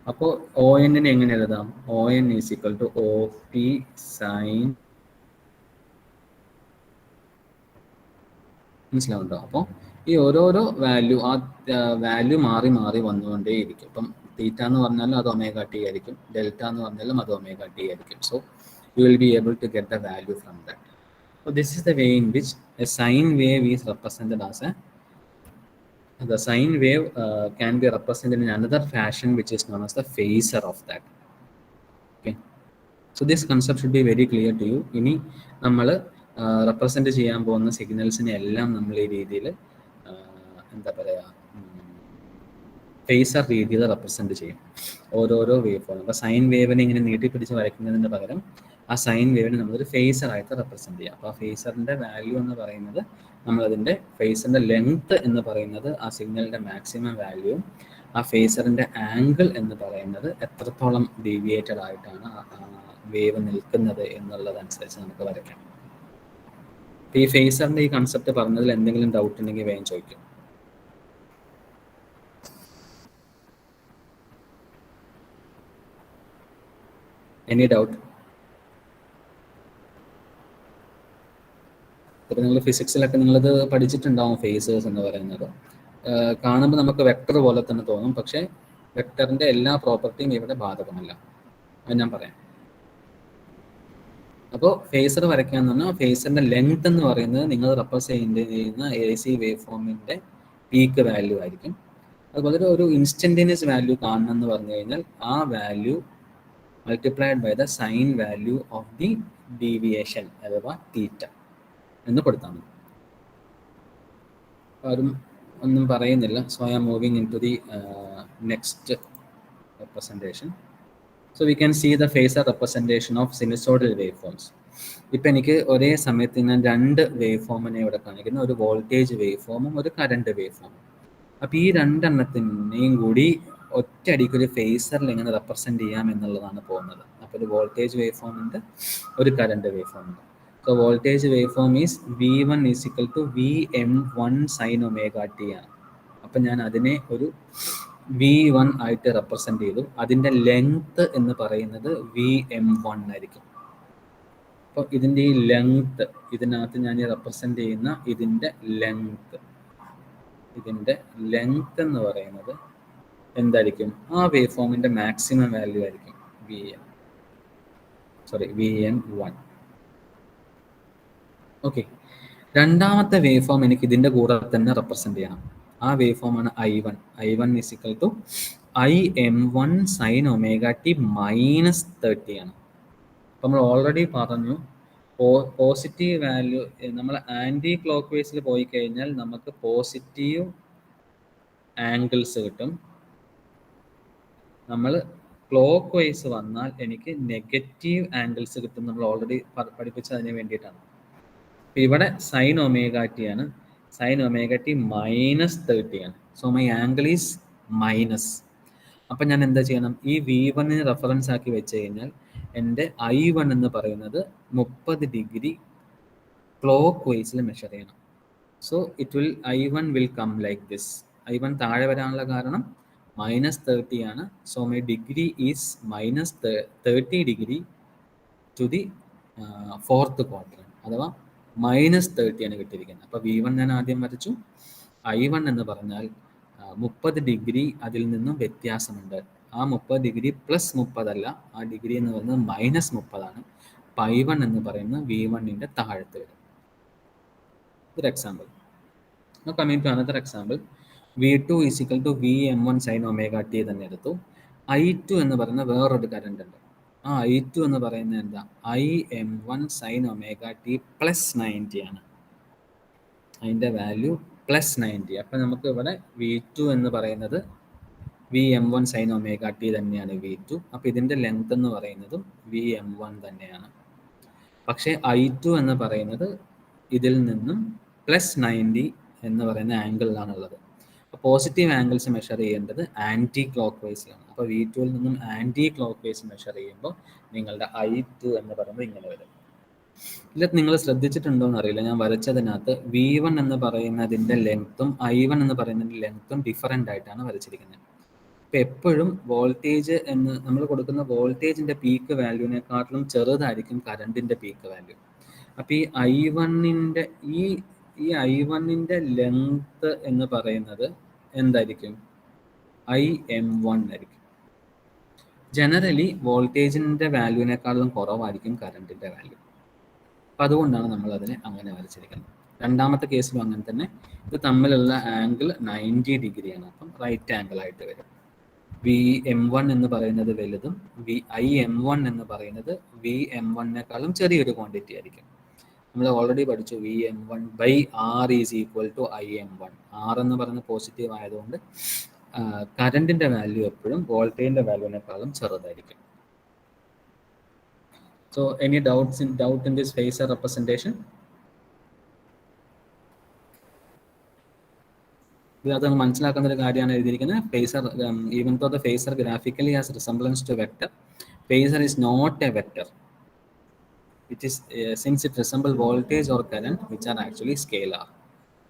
അപ്പോൾ ഒ എന്നിനെ എങ്ങനെ എഴുതാം? O N is equal to O P sine. മനസ്സിലാവുണ്ടോ? അപ്പോൾ ഈ ഓരോരോ വാല്യൂ, ആ വാല്യൂ മാറി മാറി വന്നുകൊണ്ടേയിരിക്കും. ഇപ്പം തീറ്റ എന്ന് പറഞ്ഞാലും അത് ഒമേഗ ടി ആയിരിക്കും, ഡെൽറ്റ എന്ന് പറഞ്ഞാലും അത് ഒമേഗ ടി ആയിരിക്കും. So you will be able to get the value from that. So this is the way in which a sine wave is represented as the sine wave can be represented in another fashion which is known as the phasor of that. Okay, so this concept should be very clear to you. ഇനി നമ്മൾ represent ചെയ്യാൻ പോകുന്ന സിഗ്നൽസിനെ എല്ലാം നമ്മൾ ഈ രീതിയിൽ എന്താ പറയുക, ഫേസർ രീതിയിൽ റെപ്രസെന്റ് ചെയ്യും ഓരോരോ വേവ് ഫോം. അപ്പോൾ സൈൻ വേവിനെ ഇങ്ങനെ നീട്ടിപ്പിടിച്ച് വരയ്ക്കുന്നതിന് പകരം ആ സൈൻ വേവിനെ നമ്മളൊരു ഫേസർ ആയിട്ട് റെപ്രസെന്റ് ചെയ്യാം. അപ്പോൾ ആ ഫേസറിന്റെ വാല്യൂ എന്ന് പറയുന്നത്, നമ്മളതിൻ്റെ ഫേസറിന്റെ ലെങ്ത് എന്ന് പറയുന്നത് ആ സിഗ്നലിന്റെ മാക്സിമം വാല്യൂ, ആ ഫേസറിന്റെ ആംഗിൾ എന്ന് പറയുന്നത് എത്രത്തോളം ഡീവിയേറ്റഡ് ആയിട്ടാണ് വേവ് നിൽക്കുന്നത് എന്നുള്ളതനുസരിച്ച് നമുക്ക് വരയ്ക്കാം. ഈ ഫേസറിന്റെ ഈ കൺസെപ്റ്റ് പറഞ്ഞതിൽ എന്തെങ്കിലും ഡൗട്ട് ഉണ്ടെങ്കിൽ വേഗം ചോദിക്കും. Any doubt? ഇപ്പം നിങ്ങൾ ഫിസിക്സിലൊക്കെ നിങ്ങളത് പഠിച്ചിട്ടുണ്ടാവും. ഫേസേഴ്സ് എന്ന് പറയുന്നത് കാണുമ്പോൾ നമുക്ക് വെക്ടർ പോലെ തന്നെ തോന്നും, പക്ഷേ വെക്ടറിന്റെ എല്ലാ പ്രോപ്പർട്ടിയും ഇവിടെ ബാധകമല്ല. അത് ഞാൻ പറയാം. അപ്പോൾ ഫേസർ വരയ്ക്കുക എന്ന് പറഞ്ഞാൽ ഫേസറിന്റെ ലെങ്ത് എന്ന് പറയുന്നത് നിങ്ങൾ റെപ്രസെന്റ് ചെയ്യുന്ന എ സി വേവ് ഫോമിന്റെ പീക്ക് വാല്യൂ ആയിരിക്കും. അതുപോലെ ഒരു ഇൻസ്റ്റന്റേനിയസ് വാല്യൂ കാണണം എന്ന് പറഞ്ഞു കഴിഞ്ഞാൽ ആ value multiplied by the sine value of the deviation അഥവാ തീറ്റ എന്ന് കൊടുത്താൽ മതി. ആരും ഒന്നും പറയുന്നില്ല. So I am moving into the next representation. So we can see the phasor representation of sinusoidal waveforms. ഇപ്പം എനിക്ക് ഒരേ സമയത്ത് ഞാൻ രണ്ട് വേവ് ഫോമിനെ ഇവിടെ കാണിക്കുന്നു, ഒരു വോൾട്ടേജ് വേവ് ഫോമും ഒരു കറണ്ട് വേവ് ഫോമും. അപ്പം ഈ രണ്ടെണ്ണത്തിനെയും കൂടി ഒറ്റയടിക്ക് ഒരു ഫേസറിൽ എങ്ങനെ റെപ്രസെൻറ്റ് ചെയ്യാം എന്നുള്ളതാണ് പോകുന്നത്. അപ്പോൾ ഒരു വോൾട്ടേജ് വേവ് ഫോം ഉണ്ട്, ഒരു കറണ്ട് വേവ് ഫോം ഉണ്ട്. So voltage wave form is V1 is equal to VM1 sine omega T ആണ്. അപ്പം ഞാൻ അതിനെ ഒരു V1 ആയിട്ട് റെപ്രസെൻറ്റ് ചെയ്തു. അതിൻ്റെ ലെങ്ത് എന്ന് പറയുന്നത് VM1 ആയിരിക്കും. അപ്പോൾ ഇതിൻ്റെ ഈ ലെങ്ത്, ഇതിനകത്ത് ഞാൻ റെപ്രസെൻറ്റ് ചെയ്യുന്ന ഇതിൻ്റെ ലെങ്ത് എന്ന് പറയുന്നത് എന്തായിരിക്കും? ആ വേവ് ഫോമിൻ്റെ മാക്സിമം വാല്യൂ ആയിരിക്കും VM1. ഓക്കെ, രണ്ടാമത്തെ വേവ് ഫോം എനിക്ക് ഇതിൻ്റെ കൂടെ തന്നെ റെപ്രസെൻറ്റ് ചെയ്യണം. ആ വേവ് ഫോമാണ് I1. I1 is equal to IM1 sine omega T minus 30 ആണ്. അപ്പം നമ്മൾ ഓൾറെഡി പറഞ്ഞു, പോസിറ്റീവ് വാല്യൂ നമ്മൾ ആൻറ്റി ക്ലോക്ക് വൈസിൽ പോയി കഴിഞ്ഞാൽ നമുക്ക് പോസിറ്റീവ് ആംഗിൾസ് കിട്ടും. നമ്മൾ ക്ലോക്ക് വൈസ് വന്നാൽ എനിക്ക് നെഗറ്റീവ് ആംഗിൾസ് കിട്ടും. നമ്മൾ ഓൾറെഡി പഠിപ്പിച്ചതിന് വേണ്ടിയിട്ടാണ്. ഇവിടെ സൈൻ ഒമേഗ ടി ആണ്, സൈൻ ഒമേഗ ടി മൈനസ് 30 ആണ്. So my angle is minus. അപ്പം ഞാൻ എന്താ ചെയ്യണം? ഈ V1 റെഫറൻസ് ആക്കി വെച്ച് കഴിഞ്ഞാൽ എൻ്റെ I1 എന്ന് പറയുന്നത് 30 ഡിഗ്രി ക്ലോക്ക് വൈസിൽ മെഷർ ചെയ്യണം. So I1 will come like this. I1 താഴെ വരാനുള്ള കാരണം -30 ആണ്. So my degree is -30 degree to the fourth quadrant, അഥവാ -30 ആണ് കിട്ടിയിരിക്കുന്നത്. അപ്പോൾ V1 ഞാൻ ആദ്യം വരച്ചു. I1 എന്ന് പറഞ്ഞാൽ 30 ഡിഗ്രി അതിൽ നിന്നും വ്യത്യാസമുണ്ട്. ആ 30 ഡിഗ്രി പ്ലസ് 30 അല്ല, ആ ഡിഗ്രി എന്ന് പറയുന്നത് -30 ആണ്. അപ്പോൾ I1 എന്ന് പറയുന്നത് V1ൻ്റെ താഴത്ത് വരും. ഇതൊരു example. Now coming to another example, V2 is equal to VM1 sin omega t തന്നെ എടുത്തു. I2 എന്ന് പറയുന്ന വേറൊരു കറണ്ട് ഉണ്ട്. ആ I2 എന്ന് പറയുന്നത് എന്താ? IM1 sin omega t plus 90 ആണ്. അതിൻ്റെ വാല്യൂ പ്ലസ് 90. അപ്പം നമുക്ക് ഇവിടെ V2 എന്ന് പറയുന്നത് VM1 sin omega t തന്നെയാണ് V2. അപ്പോൾ ഇതിൻ്റെ ലെങ്ത് എന്ന് പറയുന്നതും VM1 തന്നെയാണ്. പക്ഷേ I2 എന്ന് പറയുന്നത് ഇതിൽ നിന്നും പ്ലസ് 90 എന്ന് പറയുന്ന ആംഗിളിലാണുള്ളത്. അപ്പോൾ പോസിറ്റീവ് ആംഗിൾസ് മെഷർ ചെയ്യേണ്ടത് ആൻറ്റി ക്ലോക്ക് വൈസിലാണ്. അപ്പോൾ V2ൽ നിന്നും ആൻറ്റി ക്ലോക്ക് വൈസ് മെഷർ ചെയ്യുമ്പോൾ നിങ്ങളുടെ I2 എന്ന് പറയുന്നത് ഇങ്ങനെ വരും. ഇതിൽ നിങ്ങൾ ശ്രദ്ധിച്ചിട്ടുണ്ടോ എന്നറിയില്ല, ഞാൻ വരച്ചതിനകത്ത് V1 എന്ന് പറയുന്നതിൻ്റെ ലെങ്ത്തും I1 എന്ന് പറയുന്നതിൻ്റെ ലെങ്ത്തും ഡിഫറൻ്റ് ആയിട്ടാണ് വരച്ചിരിക്കുന്നത്. അപ്പോൾ എപ്പോഴും വോൾട്ടേജ് എന്ന് നമ്മൾ കൊടുക്കുന്ന വോൾട്ടേജിൻ്റെ പീക്ക് വാല്യൂവിനെക്കാട്ടിലും ചെറുതായിരിക്കും കറണ്ടിൻ്റെ പീക്ക് വാല്യൂ. അപ്പോൾ ഈ I1ൻ്റെ ലെങ്ത് എന്ന് പറയുന്നത് എന്തായിരിക്കും? IM1 ആയിരിക്കും. ജനറലി വോൾട്ടേജിൻ്റെ വാല്യൂവിനേക്കാളും കുറവായിരിക്കും കറണ്ടിൻ്റെ വാല്യൂ. അപ്പം അതുകൊണ്ടാണ് നമ്മൾ അതിനെ അങ്ങനെ വരച്ചിരിക്കുന്നത്. രണ്ടാമത്തെ കേസിലും അങ്ങനെ തന്നെ. ഇത് തമ്മിലുള്ള ആംഗിൾ 90 ഡിഗ്രിയാണ്. അപ്പം റൈറ്റ് ആംഗിൾ ആയിട്ട് വരും. VM1 എന്ന് പറയുന്നത് വലുതും IM1 എന്ന് പറയുന്നത് VM1നേക്കാളും ചെറിയൊരു ക്വാണ്ടിറ്റി ആയിരിക്കും. നമ്മൾ ഓൾറെഡി പഠിച്ചു VM1/R is equal to IM1. R എന്ന് പറയുന്നത് പോസിറ്റീവ് ആയതുകൊണ്ട് കറണ്ടിൻ്റെ വാല്യൂ എപ്പോഴും വോൾട്ടേജിൻ്റെ വാല്യൂവിനേക്കാളും ചെറുതായിരിക്കും. So any doubt in this phasor representation? ഇത് മനസ്സിലാക്കുന്ന ഒരു കാര്യമാണ് എഴുതിയിരിക്കുന്നത്. Phasor, even though the phasor graphically has resemblance to vector, phasor is not a vector. It is since it resembles voltage or current which are actually scalar.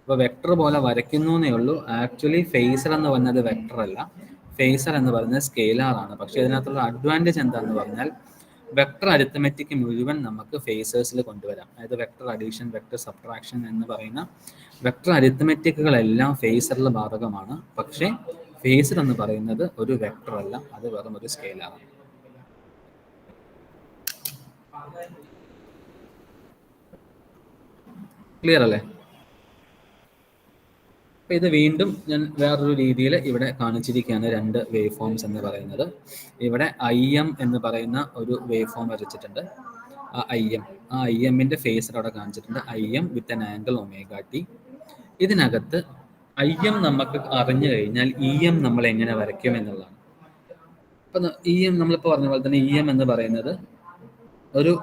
അപ്പോൾ vector പോലെ വരയ്ക്കുന്നു എന്നേ ഉള്ളൂ. ആക്ച്വലി ഫേസർ എന്ന് പറയുന്നത് വെക്ടർ അല്ല, phasor എന്ന് പറയുന്നത് സ്കെയിലാർ ആണ്. പക്ഷേ ഇതിനകത്തുള്ള അഡ്വാൻറ്റേജ് എന്താണെന്ന് പറഞ്ഞാൽ വെക്ടർ അരിത്തമെറ്റിക് മുഴുവൻ നമുക്ക് ഫേസേഴ്സിൽ കൊണ്ടുവരാം. അതായത് വെക്ടർ അഡീഷൻ, വെക്ടർ സബ്ട്രാക്ഷൻ എന്ന് പറയുന്ന വെക്ടർ അരിത്തമെറ്റിക്കുകളെല്ലാം ഫേസറിൽ ബാധകമാണ്. പക്ഷേ ഫേസർ എന്ന് പറയുന്നത് ഒരു വെക്ടർ അല്ല, അത് വെറും ഒരു സ്കെയിലാണ്. ക്ലിയർ അല്ലേ? അപ്പോൾ ഇത് വീണ്ടും ഞാൻ വേറൊരു രീതിയിൽ ഇവിടെ കാണിച്ചിരിക്കുകയാണ് രണ്ട് വേവ് ഫോംസ് എന്ന് പറയുന്നത്. ഇവിടെ IM എന്ന് പറയുന്ന ഒരു വേവ് ഫോം വരച്ചിട്ടുണ്ട്. ആ IMൻ്റെ ഫേസർ അവിടെ കാണിച്ചിട്ടുണ്ട്. IM with an angle ωt. ഇതിനകത്ത് IM നമുക്ക് അറിഞ്ഞു കഴിഞ്ഞാൽ EM നമ്മൾ എങ്ങനെ വരയ്ക്കും എന്നുള്ളതാണ്. അപ്പം EM നമ്മളിപ്പോൾ പറഞ്ഞ പോലെ തന്നെ EM എന്ന് പറയുന്നത് ഒരു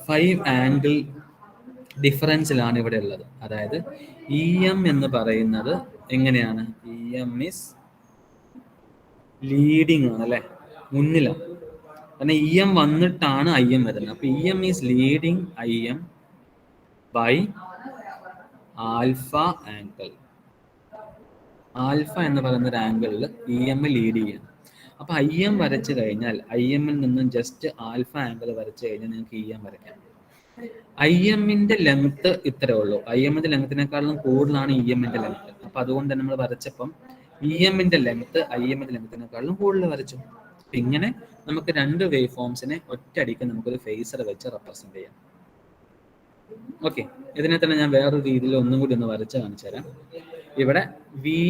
ഫൈവ് ആംഗിൾ ഡിഫറൻസിലാണ് ഇവിടെ ഉള്ളത്. അതായത് ഇ എം എന്ന് പറയുന്നത് എങ്ങനെയാണ്? ഇ എം ഇസ് ലീഡിങ് ആണ് അല്ലെ, മുന്നിലാണ്. കാരണം ഇ എം വന്നിട്ടാണ് ഐ എം വരുന്നത്. അപ്പൊ E M is leading I M by alpha angle. Alpha എന്ന് പറയുന്ന ഒരു ആംഗിളിൽ ഇ എം ലീഡ് ചെയ്യണം. അപ്പൊ ഐ എം വരച്ചു കഴിഞ്ഞാൽ ഐ എമ്മിൽ നിന്നും ജസ്റ്റ് ആൽഫ ആംഗിൾ വരച്ചു കഴിഞ്ഞാൽ നിങ്ങൾക്ക് ഇ എം വരയ്ക്കാം. ഐ എമ്മിന്റെ ലെങ്ത് ഇത്രേ ഉള്ളൂ. ഐ എമ്മിന്റെ ലെങ്ത്തിനേക്കാളും കൂടുതലാണ് ഇ എമ്മിന്റെ ലെങ്ത്. അപ്പൊ അതുകൊണ്ട് നമ്മൾ വരച്ചപ്പം ഇ എമ്മിന്റെ ലെങ്ത് ഐ എമ്മിന്റെ ലെങ്ത്തിനേക്കാളും കൂടുതൽ വരച്ചു. ഇങ്ങനെ നമുക്ക് രണ്ട് വേവ് ഫോംസിനെ ഒറ്റയടിക്ക് നമുക്കൊരു ഫേസർ വെച്ച് റെപ്രസെന്റ് ചെയ്യാം. ഓക്കെ, ഇതിനെ തന്നെ ഞാൻ വേറൊരു രീതിയിൽ ഒന്നും കൂടി ഒന്ന് വരച്ച് കാണിച്ചു തരാം. ഇവിടെ വി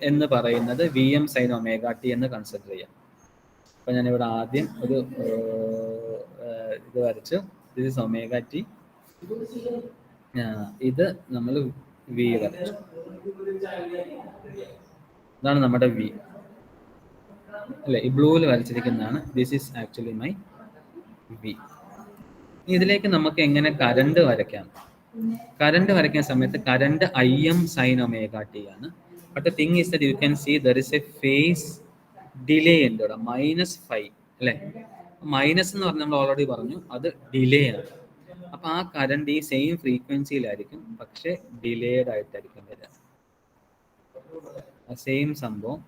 എന്ന് പറയുന്നത് V M sine omega T എന്ന് കൺസിഡർ ചെയ്യാം. അപ്പൊ ഞാനിവിടെ ആദ്യം ഒരു ഇത് വരച്ചു. This is omega T. ഇത് നമ്മൾ വി വരച്ചു. ഇതാണ് നമ്മുടെ വി അല്ലെ, ഈ ബ്ലൂവിൽ വരച്ചിരിക്കുന്നതാണ്. This is actually my V. ഇതിലേക്ക് നമുക്ക് എങ്ങനെ കറണ്ട് വരയ്ക്കാം? കറണ്ട് വരയ്ക്കുന്ന സമയത്ത് current I M sine omega T ആണ്. But the thing is that you can see there is a phase delay ഉണ്ട് ഇവിടെ, -5 അല്ലെ. മൈനസ് എന്ന് പറഞ്ഞാൽ നമ്മൾ ഓൾറെഡി പറഞ്ഞു അത് ഡിലേ ആണ്. അപ്പൊ ആ കറണ്ട് ഈ സെയിം ഫ്രീക്വൻസിയിലായിരിക്കും, പക്ഷെ ഡിലേഡ് ആയിട്ടായിരിക്കും വരിക. സെയിം സംഭവം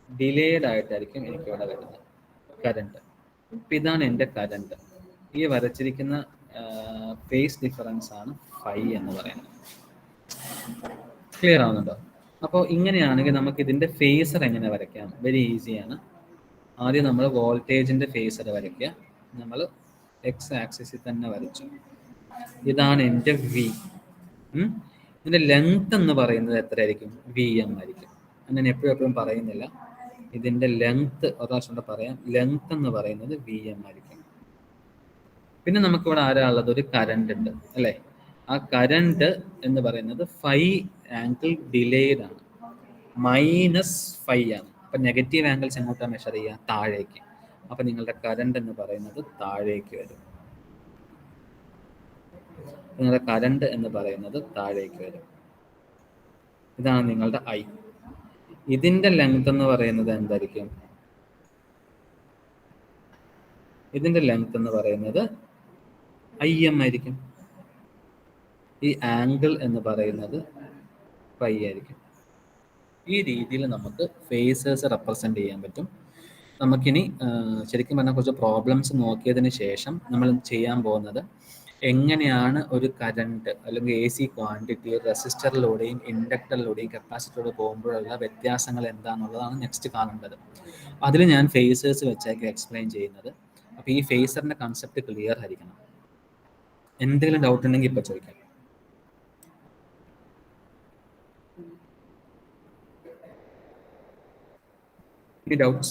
ഡിലേഡ് ആയിട്ടായിരിക്കും എനിക്ക് ഇവിടെ വരുന്നത് കറണ്ട്. അപ്പൊ ഇതാണ് എൻ്റെ കറണ്ട്. ഈ വരച്ചിരിക്കുന്ന ഫേസ് ഡിഫറൻസ് ആണ് ഫൈ എന്ന് പറയുന്നത്. ക്ലിയർ ആവുന്നുണ്ടോ? അപ്പോൾ ഇങ്ങനെയാണെങ്കിൽ നമുക്ക് ഇതിന്റെ ഫേസർ എങ്ങനെ വരയ്ക്കാം? വെരി ഈസിയാണ്. ആദ്യം നമ്മൾ വോൾട്ടേജിന്റെ ഫേസർ വരയ്ക്കുക. നമ്മൾ എക്സ് ആക്സിസിൽ തന്നെ വരച്ചു. ഇതാണ് എൻ്റെ വി. ഇതിന്റെ ലെങ്ത് എന്ന് പറയുന്നത് എത്രയായിരിക്കും? വി എം ആയിരിക്കും. ഞാൻ എപ്പോഴും പറയുന്നില്ല. ഇതിന്റെ ലെങ്ത് ഒരാശം പറയാം. ലെങ്ത് എന്ന് പറയുന്നത് വി എം ആയിരിക്കും. പിന്നെ നമുക്കിവിടെ ആരാ ഉള്ളത്? ഒരു കറണ്ട് ഉണ്ട് അല്ലെ. ആ കറണ്ട് എന്ന് പറയുന്നത് 5 ആംഗിൾ ഡിലേഡ് ആണ്, -5 ആണ്. അപ്പൊ നെഗറ്റീവ് ആംഗിൾസ് എങ്ങോട്ടാണ് മെഷർ ചെയ്യുക? താഴേക്ക്. അപ്പൊ നിങ്ങളുടെ കറണ്ട് എന്ന് പറയുന്നത് താഴേക്ക് വരും. നിങ്ങളുടെ കറണ്ട് എന്ന് പറയുന്നത് താഴേക്ക് വരും. ഇതാണ് നിങ്ങളുടെ ഐ. ഇതിന്റെ ലെങ്ത് എന്ന് പറയുന്നത് എന്തായിരിക്കും? ഇതിന്റെ ലെങ്ത് എന്ന് പറയുന്നത് ഐ എം ആയിരിക്കും. ഈ ആംഗിൾ എന്ന് പറയുന്നത് പൈ ആയിരിക്കും. ഈ രീതിയിൽ നമുക്ക് ഫേസേഴ്സ് റെപ്രസെന്റ് ചെയ്യാൻ പറ്റും. നമുക്കിനി ശരിക്കും പറഞ്ഞാൽ കുറച്ച് പ്രോബ്ലംസ് നോക്കിയതിന് ശേഷം നമ്മൾ ചെയ്യാൻ പോകുന്നത് എങ്ങനെയാണ് ഒരു കറണ്ട് അല്ലെങ്കിൽ എ സി ക്വാണ്ടിറ്റി റെസിസ്റ്ററിലൂടെയും ഇൻഡക്ടറിലൂടെയും കപ്പാസിറ്ററിലൂടെ പോകുമ്പോഴുള്ള വ്യത്യാസങ്ങൾ എന്താണെന്നുള്ളതാണ് നെക്സ്റ്റ് കാണേണ്ടത്. അതിൽ ഞാൻ ഫേസേഴ്സ് വെച്ചായിരിക്കും എക്സ്പ്ലെയിൻ ചെയ്യുന്നത്. അപ്പോൾ ഈ ഫേസറിന്റെ കൺസെപ്റ്റ് ക്ലിയർ ആയിരിക്കണം. എന്തെങ്കിലും ഡൗട്ട് ഉണ്ടെങ്കിൽ ഇപ്പൊ ചോദിക്കാം. Any doubts?